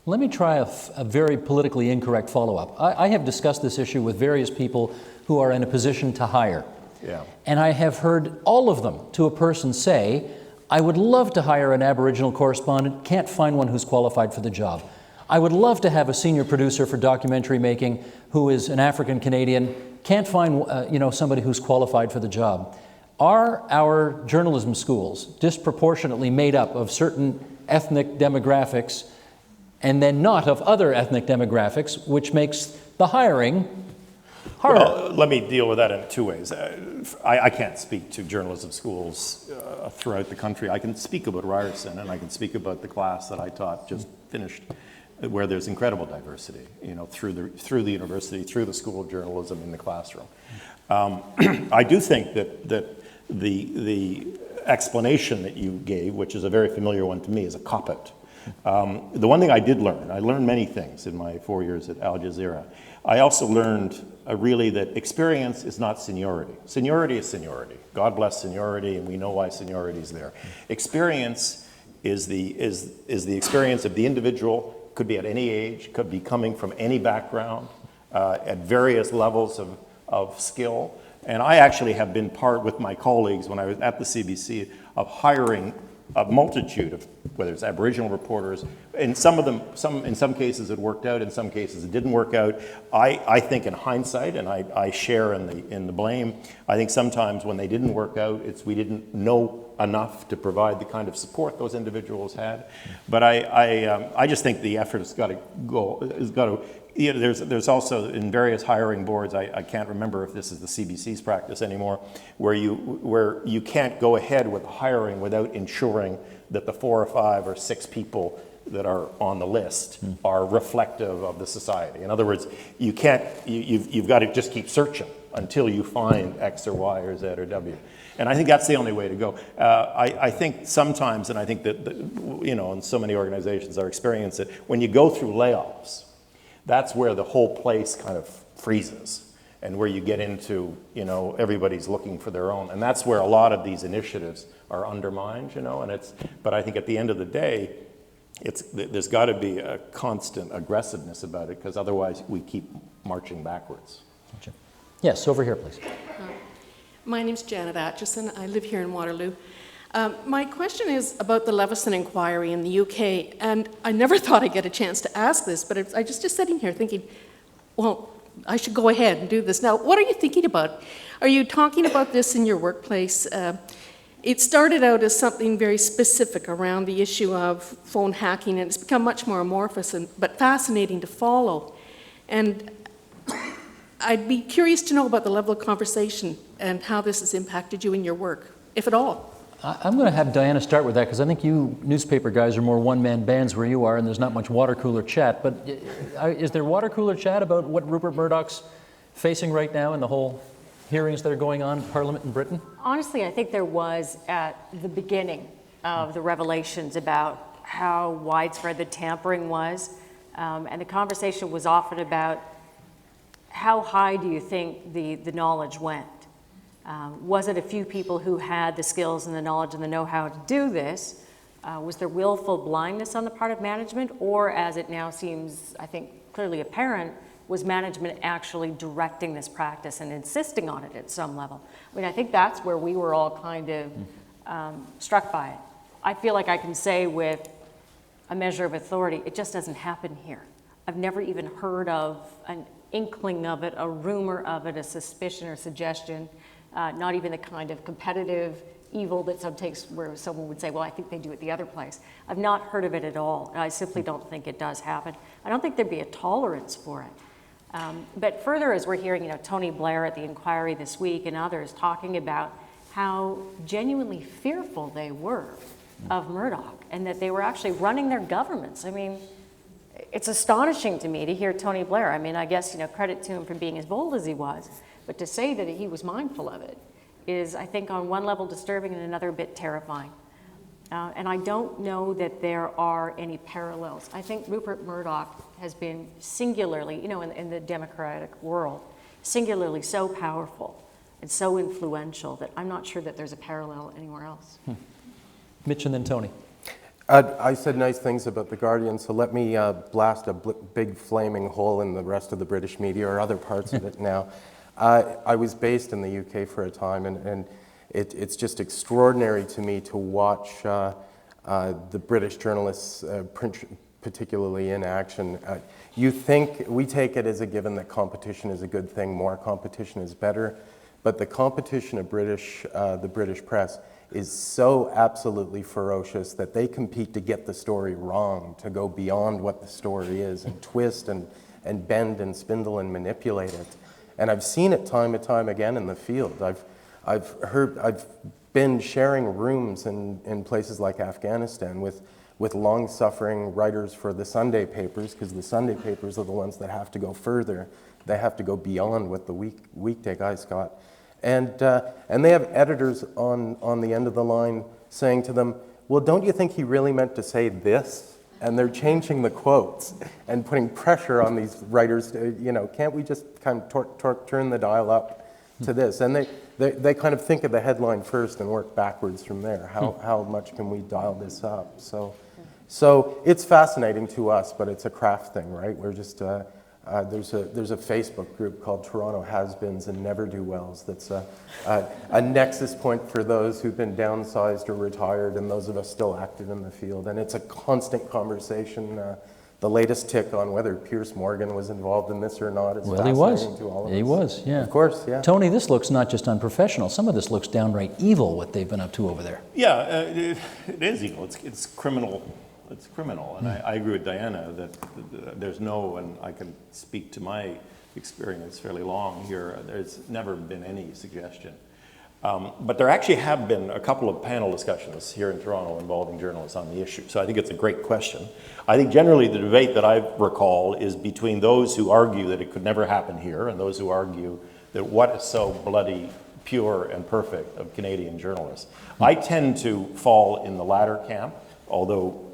Let me try a very politically incorrect follow-up. I have discussed this issue with various people who are in a position to hire. Yeah. And I have heard all of them, to a person, say, I would love to hire an Aboriginal correspondent, can't find one who's qualified for the job. I would love to have a senior producer for documentary making who is an African Canadian, can't find somebody who's qualified for the job. Are our journalism schools disproportionately made up of certain ethnic demographics and then not of other ethnic demographics, which makes the hiring harder? Well, let me deal with that in two ways. I can't speak to journalism schools throughout the country. I can speak about Ryerson, and I can speak about the class that I taught, just finished, where there's incredible diversity, through the university, through the School of Journalism in the classroom. I do think that the explanation that you gave, which is a very familiar one to me, is a cop-out. The one thing I learned many things in my 4 years at Al Jazeera. I also learned really that experience is not seniority. Seniority is seniority. God bless seniority, and we know why seniority is there. Experience is the experience of the individual. Could be at any age, could be coming from any background, at various levels of skill. And I actually have been part with my colleagues when I was at the CBC of hiring a multitude of, whether it's Aboriginal reporters, and in some cases it worked out, in some cases it didn't work out. I think in hindsight, and I share in the blame, I think sometimes when they didn't work out, we didn't know enough to provide the kind of support those individuals had. But I just think the effort has got to go, there's also in various hiring boards, I can't remember if this is the CBC's practice anymore, where you can't go ahead with hiring without ensuring that the 4 or 5 or 6 people that are on the list are reflective of the society. In other words, you've got to just keep searching until you find X or Y or Z or W. And I think that's the only way to go. I think sometimes, and I think that, in so many organizations are experiencing it, when you go through layoffs, that's where the whole place kind of freezes and where you get into, everybody's looking for their own. And that's where a lot of these initiatives are undermined, but I think at the end of the day, there's got to be a constant aggressiveness about it, because otherwise we keep marching backwards. Gotcha. Yes, over here, please. My name's Janet Atchison. I live here in Waterloo. My question is about the Leveson inquiry in the UK, and I never thought I'd get a chance to ask this, but I was just sitting here thinking, well, I should go ahead and do this. Now, what are you thinking about? Are you talking about this in your workplace? It started out as something very specific around the issue of phone hacking, and it's become much more amorphous but fascinating to follow. And I'd be curious to know about the level of conversation and how this has impacted you in your work, if at all. I'm going to have Diana start with that, because I think you newspaper guys are more one-man bands where you are, and there's not much water cooler chat. But is there water cooler chat about what Rupert Murdoch's facing right now in the whole hearings that are going on in Parliament in Britain? Honestly, I think there was at the beginning of the revelations about how widespread the tampering was, and the conversation was often about how high do you think the knowledge went? Was it a few people who had the skills and the knowledge and the know-how to do this? Was there willful blindness on the part of management? Or, as it now seems, I think, clearly apparent, was management actually directing this practice and insisting on it at some level? I mean, I think that's where we were all kind of struck by it. I feel like I can say with a measure of authority, it just doesn't happen here. I've never even heard of an inkling of it, a rumor of it, a suspicion or suggestion, not even the kind of competitive evil that some takes where someone would say, well, I think they do it the other place. I've not heard of it at all. I simply don't think it does happen. I don't think there'd be a tolerance for it. But further, as we're hearing, Tony Blair at the inquiry this week and others talking about how genuinely fearful they were of Murdoch and that they were actually running their governments. I mean, it's astonishing to me to hear Tony Blair. I mean, I guess, credit to him for being as bold as he was, but to say that he was mindful of it is, I think, on one level disturbing and another a bit terrifying. And I don't know that there are any parallels. I think Rupert Murdoch has been singularly, in the democratic world, singularly so powerful and so influential that I'm not sure that there's a parallel anywhere else. Mitch and then Tony. I said nice things about The Guardian, so let me blast a big flaming hole in the rest of the British media or other parts of it now. I was based in the UK for a time, and it's just extraordinary to me to watch the British journalists, particularly in action. We take it as a given that competition is a good thing, more competition is better, but the competition of the British press is so absolutely ferocious that they compete to get the story wrong, to go beyond what the story is, and twist and bend and spindle and manipulate it. And I've seen it time and time again in the field. I've been sharing rooms in places like Afghanistan with long-suffering writers for the Sunday papers, because the Sunday papers are the ones that have to go further. They have to go beyond what the weekday guys got. And they have editors on the end of the line saying to them, well, don't you think he really meant to say this? And they're changing the quotes and putting pressure on these writers to, can't we just kind of turn the dial up to this? And they kind of think of the headline first and work backwards from there. How much can we dial this up? So it's fascinating to us, but it's a craft thing, right? We're just, there's a Facebook group called Toronto Has-Beens and Never-Do-Wells that's a nexus point for those who've been downsized or retired and those of us still active in the field. And it's a constant conversation. The latest tick on whether Pierce Morgan was involved in this or not is fascinating to all of us. He was, yeah. Of course, yeah. Tony, this looks not just unprofessional. Some of this looks downright evil, what they've been up to over there. Yeah, it is evil. It's criminal. It's criminal, and I agree with Diana that there's no, and I can speak to my experience fairly long here, there's never been any suggestion. But there actually have been a couple of panel discussions here in Toronto involving journalists on the issue, so I think it's a great question. I think generally the debate that I recall is between those who argue that it could never happen here and those who argue that what is so bloody pure and perfect of Canadian journalists. I tend to fall in the latter camp, although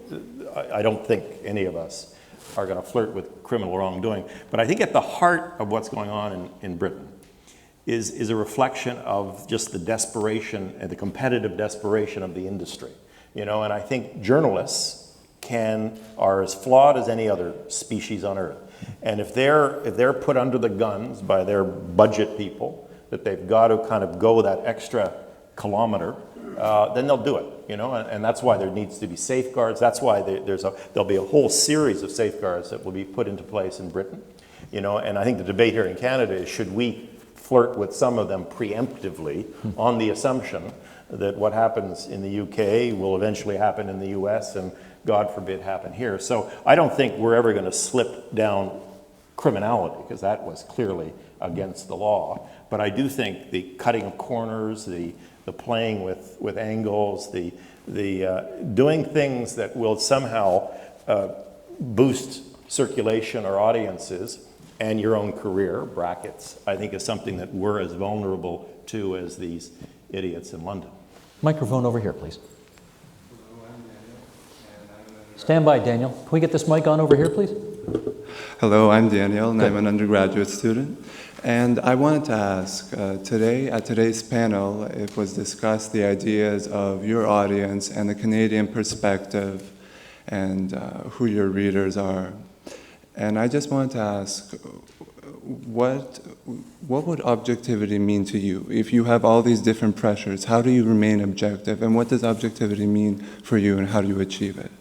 I don't think any of us are going to flirt with criminal wrongdoing. But I think at the heart of what's going on in Britain is a reflection of just the desperation and the competitive desperation of the industry. And I think journalists are as flawed as any other species on earth. And if they're put under the guns by their budget people, that they've got to kind of go that extra kilometer, then they'll do it, and that's why there needs to be safeguards. That's why there'll be a whole series of safeguards that will be put into place in Britain, and I think the debate here in Canada is, should we flirt with some of them preemptively on the assumption that what happens in the UK will eventually happen in the US and, God forbid, happen here. So I don't think we're ever going to slip down criminality, because that was clearly against the law. But I do think the cutting of corners, the playing with angles, the doing things that will somehow boost circulation or audiences and your own career, brackets, I think is something that we're as vulnerable to as these idiots in London. Microphone over here, please. Stand by, Daniel. Can we get this mic on over here, please? Hello, I'm Daniel, and I'm an undergraduate student. And I wanted to ask, at today's panel, it was discussed the ideas of your audience and the Canadian perspective and who your readers are. And I just wanted to ask, what would objectivity mean to you? If you have all these different pressures, how do you remain objective? And what does objectivity mean for you, and how do you achieve it?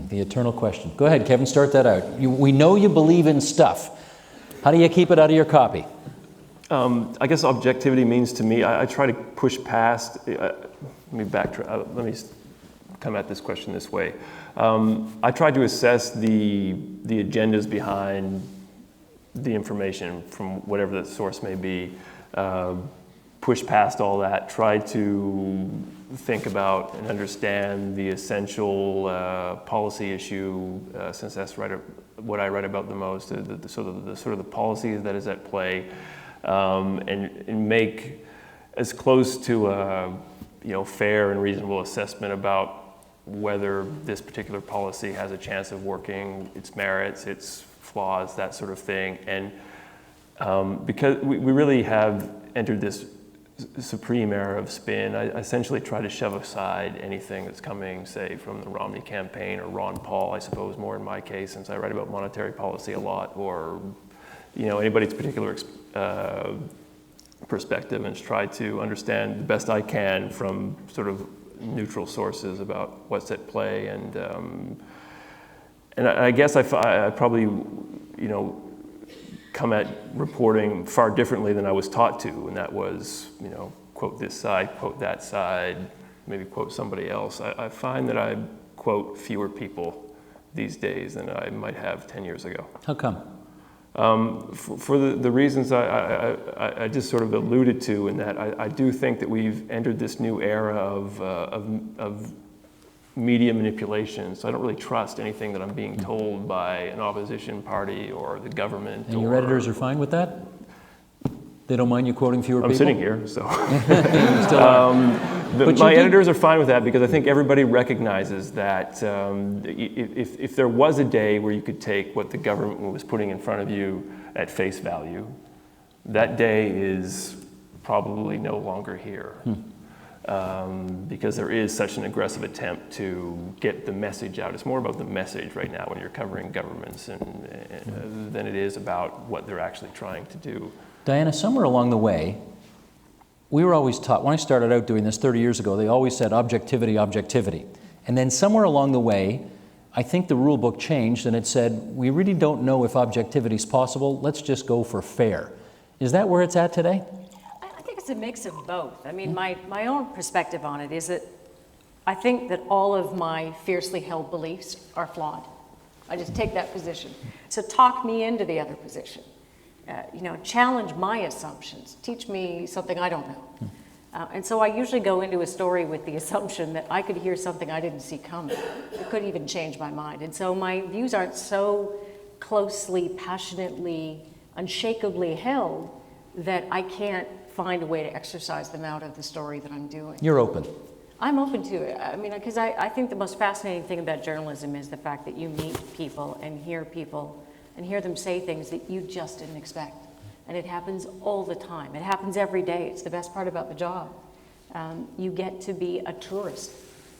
The eternal question. Go ahead, Kevin, start that out. We know you believe in stuff. How do you keep it out of your copy? I guess objectivity means to me, I try to push past, let me come at this question this way. I try to assess the agendas behind the information from whatever the source may be, push past all that, try to think about and understand the essential policy issue, since that's what I write about the most, the sort of the policy that is at play, and make as close to a fair and reasonable assessment about whether this particular policy has a chance of working, its merits, its flaws, that sort of thing. And because we really have entered this supreme era of spin, I essentially try to shove aside anything that's coming, say, from the Romney campaign or Ron Paul, I suppose, more in my case, since I write about monetary policy a lot, or anybody's particular perspective, and try to understand the best I can from sort of neutral sources about what's at play. And I guess I probably, come at reporting far differently than I was taught to, and that was, quote this side, quote that side, maybe quote somebody else. I find that I quote fewer people these days than I might have 10 years ago. How come? For the reasons I just sort of alluded to, in that I do think that we've entered this new era of media manipulation, so I don't really trust anything that I'm being told by an opposition party or the government. And your editors are fine with that? They don't mind you quoting fewer people? I'm sitting here, so. Still are. My editors are fine with that, because I think everybody recognizes that if there was a day where you could take what the government was putting in front of you at face value, that day is probably no longer here. Because there is such an aggressive attempt to get the message out. It's more about the message right now when you're covering governments than it is about what they're actually trying to do. Diana, somewhere along the way, we were always taught, when I started out doing this 30 years ago, they always said objectivity, objectivity. And then somewhere along the way, I think the rule book changed and it said, we really don't know if objectivity is possible, let's just go for fair. Is that where it's at today? I think it's a mix of both. I mean, my own perspective on it is that I think that all of my fiercely held beliefs are flawed. I just take that position. So talk me into the other position. Challenge my assumptions. Teach me something I don't know. And so I usually go into a story with the assumption that I could hear something I didn't see coming. It could even change my mind. And so my views aren't so closely, passionately, unshakably held that I can't find a way to exercise them out of the story that I'm doing. You're open. I'm open to it. I mean, because I think the most fascinating thing about journalism is the fact that you meet people and hear them say things that you just didn't expect. And it happens all the time. It happens every day. It's the best part about the job. You get to be a tourist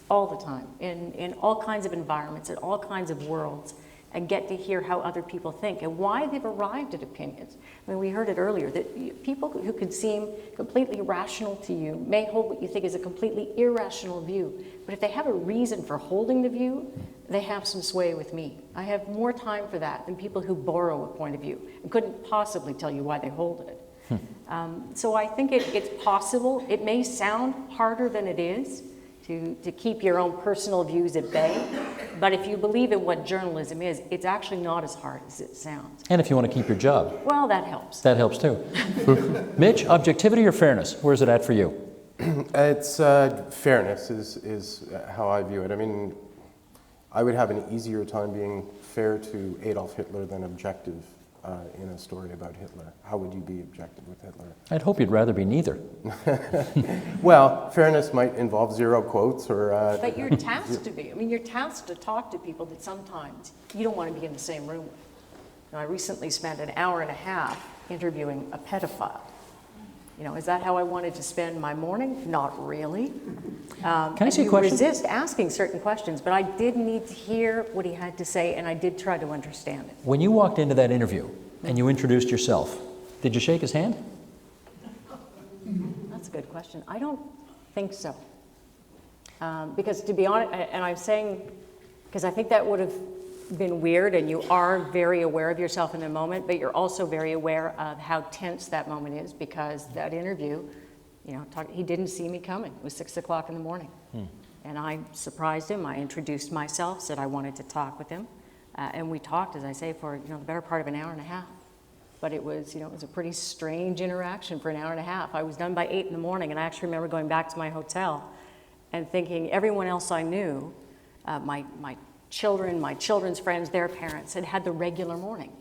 all the time in all kinds of environments, in all kinds of worlds, and get to hear how other people think and why they've arrived at opinions. I mean, we heard it earlier, that people who could seem completely rational to you may hold what you think is a completely irrational view. But if they have a reason for holding the view, they have some sway with me. I have more time for that than people who borrow a point of view and couldn't possibly tell you why they hold it. So I think it's possible. It may sound harder than it is to keep your own personal views at bay, but if you believe in what journalism is, it's actually not as hard as it sounds. And if you want to keep your job. Well, that helps. That helps too. Mitch, objectivity or fairness? Where's it at for you? It's fairness is how I view it. I mean, I would have an easier time being fair to Adolf Hitler than objective in a story about Hitler. How would you be objective with Hitler? I'd hope you'd rather be neither. Well, fairness might involve zero quotes or... But you're tasked to be. I mean, you're tasked to talk to people that sometimes you don't want to be in the same room with. I recently spent an hour and a half interviewing a pedophile. Is that how I wanted to spend my morning? Not really. Can I ask you a question? Resist asking certain questions, but I did need to hear what he had to say, and I did try to understand it. When you walked into that interview and you introduced yourself, did you shake his hand? That's a good question. I don't think so. Because to be honest, and I'm saying, because I think that would have been weird, and you are very aware of yourself in the moment, but you're also very aware of how tense that moment is, because that interview, he didn't see me coming. It was 6 o'clock in the morning. And I surprised him. I introduced myself, said I wanted to talk with him. And we talked, as I say, for the better part of an hour and a half. But it was, you know, it was a pretty strange interaction for an hour and a half. I was done by 8 in the morning, and I actually remember going back to my hotel and thinking everyone else I knew, my children, my children's friends, their parents, had the regular morning.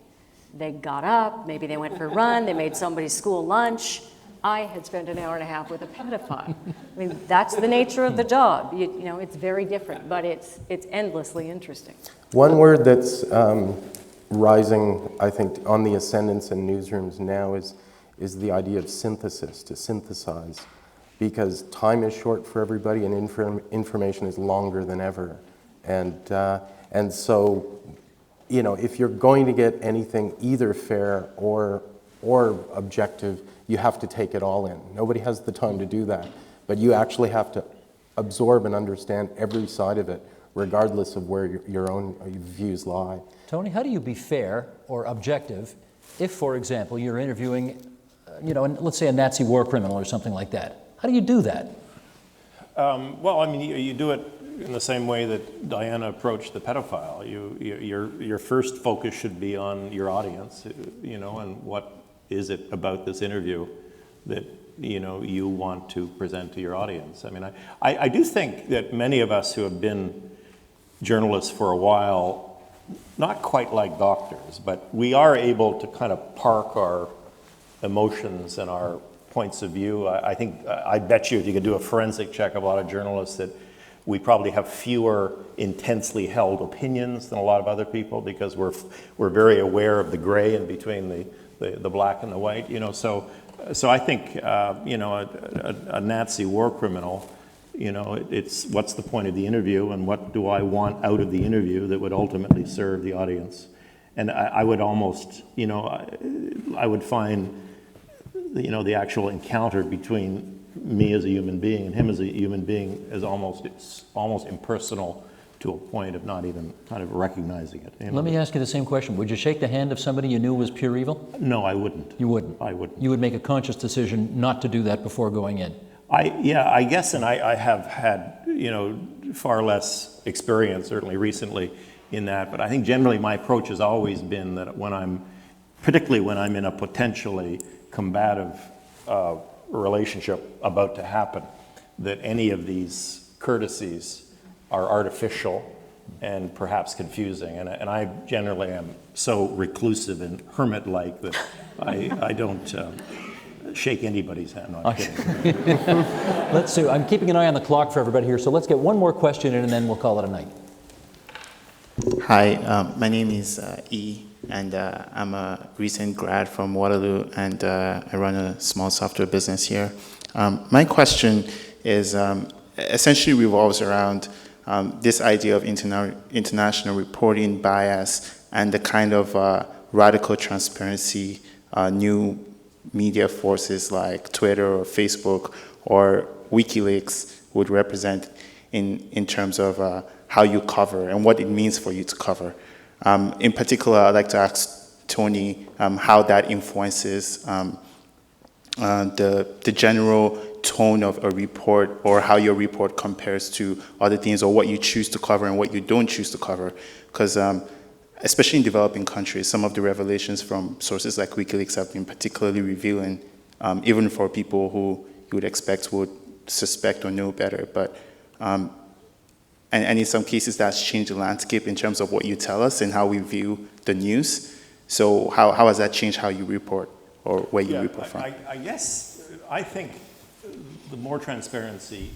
They got up, maybe they went for a run, they made somebody's school lunch. I had spent an hour and a half with a pedophile. I mean, that's the nature of the job. You know, it's very different, but it's endlessly interesting. One word that's rising, I think, on the ascendance in newsrooms now is the idea of synthesis, to synthesize, because time is short for everybody and information is longer than ever. And so, you know, if you're going to get anything either fair or objective, you have to take it all in. Nobody has the time to do that, but you actually have to absorb and understand every side of it, regardless of where your own views lie. Tony, how do you be fair or objective if, for example, you're interviewing, you know, let's say a Nazi war criminal or something like that? How do you do that? Well, I mean, you do it in the same way that Diana approached the pedophile. Your first focus should be on your audience, you know, and what is it about this interview that, you know, you want to present to your audience. I mean, I do think that many of us who have been journalists for a while, not quite like doctors, but we are able to kind of park our emotions and our points of view. I bet you if you could do a forensic check of a lot of journalists that we probably have fewer intensely held opinions than a lot of other people because we're very aware of the gray in between the black and the white, you know. So I think, you know, a Nazi war criminal, you know, it's what's the point of the interview and what do I want out of the interview that would ultimately serve the audience? And I would almost, you know, I would find, you know, the actual encounter between me as a human being and him as a human being is almost impersonal to a point of not even kind of recognizing it. You know? Let me ask you the same question. Would you shake the hand of somebody you knew was pure evil? No, I wouldn't. You wouldn't? I wouldn't. You would make a conscious decision not to do that before going in? Yeah, I guess, and I have had, you know, far less experience, certainly recently, in that, but I think generally my approach has always been that particularly when I'm in a potentially combative relationship about to happen, that any of these courtesies are artificial and perhaps confusing. And I generally am so reclusive and hermit-like that I don't shake anybody's hand. No, I'm kidding. Let's see. I'm keeping an eye on the clock for everybody here, so let's get one more question in and then we'll call it a night. Hi, my name is E, and I'm a recent grad from Waterloo, and I run a small software business here. My question is essentially revolves around this idea of international reporting bias and the kind of radical transparency new media forces like Twitter or Facebook or WikiLeaks would represent in terms of how you cover and what it means for you to cover. In particular, I'd like to ask Tony how that influences the general tone of a report or how your report compares to other things or what you choose to cover and what you don't choose to cover. Because especially in developing countries, some of the revelations from sources like WikiLeaks have been particularly revealing, even for people who you would expect would suspect or know better. But and in some cases, that's changed the landscape in terms of what you tell us and how we view the news. So how has that changed how you report or where you report from? I guess, I think the more transparency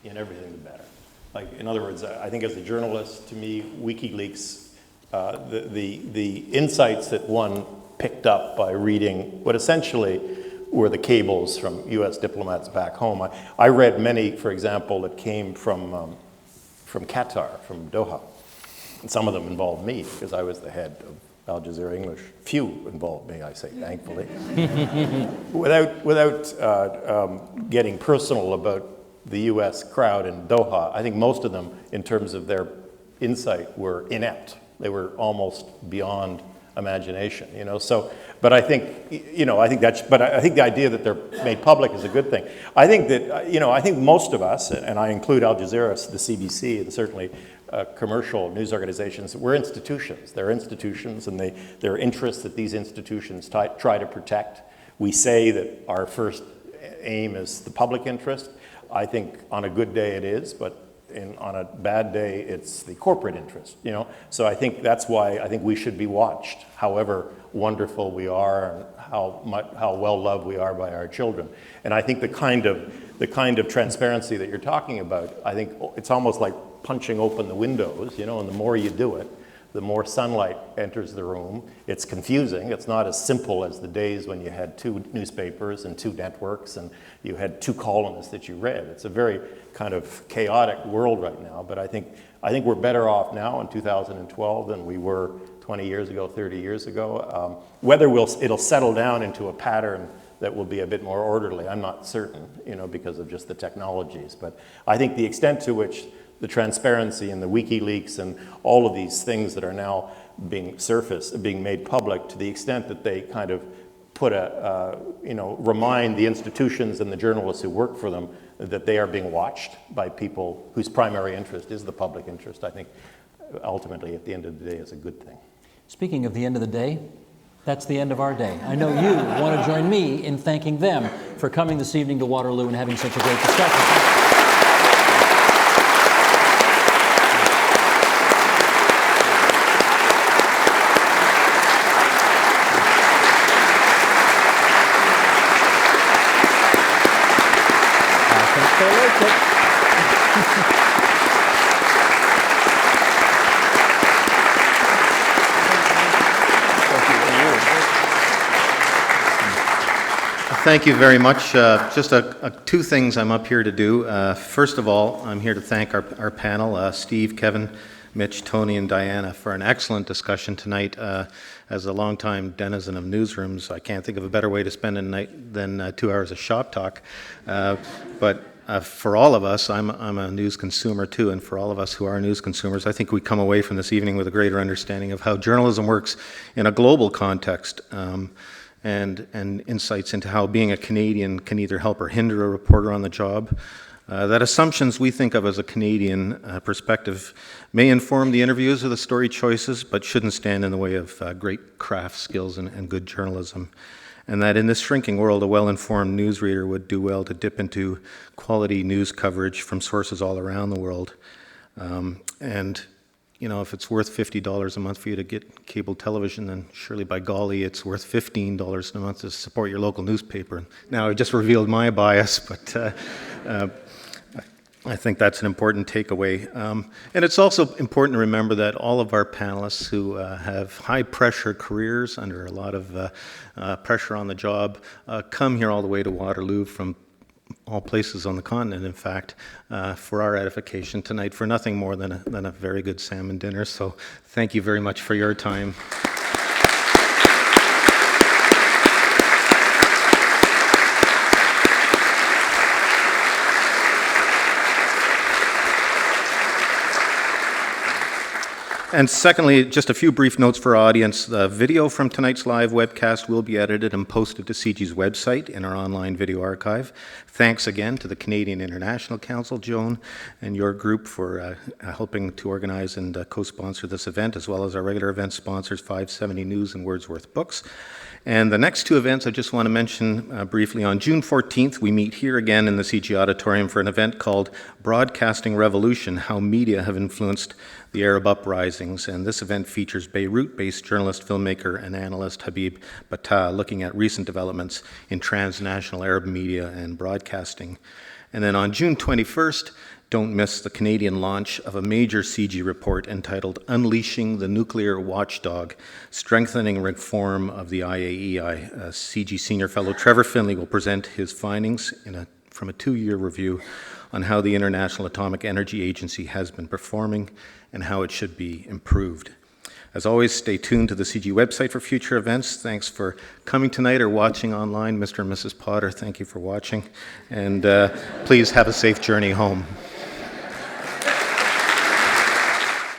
in everything, the better. Like, in other words, I think as a journalist, to me, WikiLeaks, the insights that one picked up by reading what essentially were the cables from US diplomats back home. I read many, for example, that came from Qatar, from Doha. And some of them involved me because I was the head of Al Jazeera English. Few involved me, I say, thankfully. Without getting personal about the US crowd in Doha, I think most of them, in terms of their insight, were inept. They were almost beyond imagination, you know. So, but I think, you know, I think the idea that they're made public is a good thing. I think that, you know, I think most of us, and I include Al Jazeera, the CBC, and certainly commercial news organizations, we're institutions. They're institutions, and there are interests that these institutions try to protect. We say that our first aim is the public interest. I think on a good day it is, but on a bad day it's the corporate interest, you know. So I think that's why I think we should be watched, however wonderful we are and how well loved we are by our children. And I think the kind of transparency that you're talking about, I think it's almost like punching open the windows, you know, and the more you do it, the more sunlight enters the room. It's confusing. It's not as simple as the days when you had 2 newspapers and 2 networks and you had 2 columnists that you read. It's a very kind of chaotic world right now, but I think we're better off now in 2012 than we were 20 years ago, 30 years ago. Whether it'll settle down into a pattern that will be a bit more orderly, I'm not certain, you know, because of just the technologies. But I think the extent to which the transparency and the WikiLeaks and all of these things that are now being made public, to the extent that they kind of put you know, remind the institutions and the journalists who work for them that they are being watched by people whose primary interest is the public interest, I think ultimately at the end of the day is a good thing. Speaking of the end of the day, that's the end of our day. I know you want to join me in thanking them for coming this evening to Waterloo and having such a great discussion. Thank you very much. Just 2 things I'm up here to do. First of all, I'm here to thank our panel, Steve, Kevin, Mitch, Tony, and Diana, for an excellent discussion tonight. As a longtime denizen of newsrooms, I can't think of a better way to spend a night than 2 hours of shop talk. But for all of us, I'm a news consumer too, and for all of us who are news consumers, I think we come away from this evening with a greater understanding of how journalism works in a global context. And insights into how being a Canadian can either help or hinder a reporter on the job. That assumptions we think of as a Canadian perspective may inform the interviews or the story choices, but shouldn't stand in the way of great craft skills and good journalism. And that in this shrinking world, a well-informed newsreader would do well to dip into quality news coverage from sources all around the world. And you know, if it's worth $50 a month for you to get cable television, then surely by golly, it's worth $15 a month to support your local newspaper. Now, I just revealed my bias, but I think that's an important takeaway. And it's also important to remember that all of our panelists who have high-pressure careers under a lot of pressure on the job come here all the way to Waterloo from all places on the continent, in fact, for our edification tonight, for nothing more than a very good salmon dinner. So thank you very much for your time. And secondly, just a few brief notes for our audience. The video from tonight's live webcast will be edited and posted to CIGI's website in our online video archive. Thanks again to the Canadian International Council, Joan, and your group for helping to organize and co-sponsor this event, as well as our regular event sponsors, 570 News and Wordsworth Books. And the next 2 events I just want to mention briefly. On June 14th, we meet here again in the CIGI Auditorium for an event called Broadcasting Revolution, How Media Have Influenced the Arab Uprisings. And this event features Beirut-based journalist, filmmaker, and analyst Habib Battah looking at recent developments in transnational Arab media and broadcasting. And then on June 21st, don't miss the Canadian launch of a major CIGI report entitled Unleashing the Nuclear Watchdog, Strengthening Reform of the IAEI. CIGI Senior Fellow Trevor Finlay will present his findings from a 2-year review on how the International Atomic Energy Agency has been performing and how it should be improved. As always, stay tuned to the CIGI website for future events. Thanks for coming tonight or watching online. Mr. and Mrs. Potter, thank you for watching. And please have a safe journey home.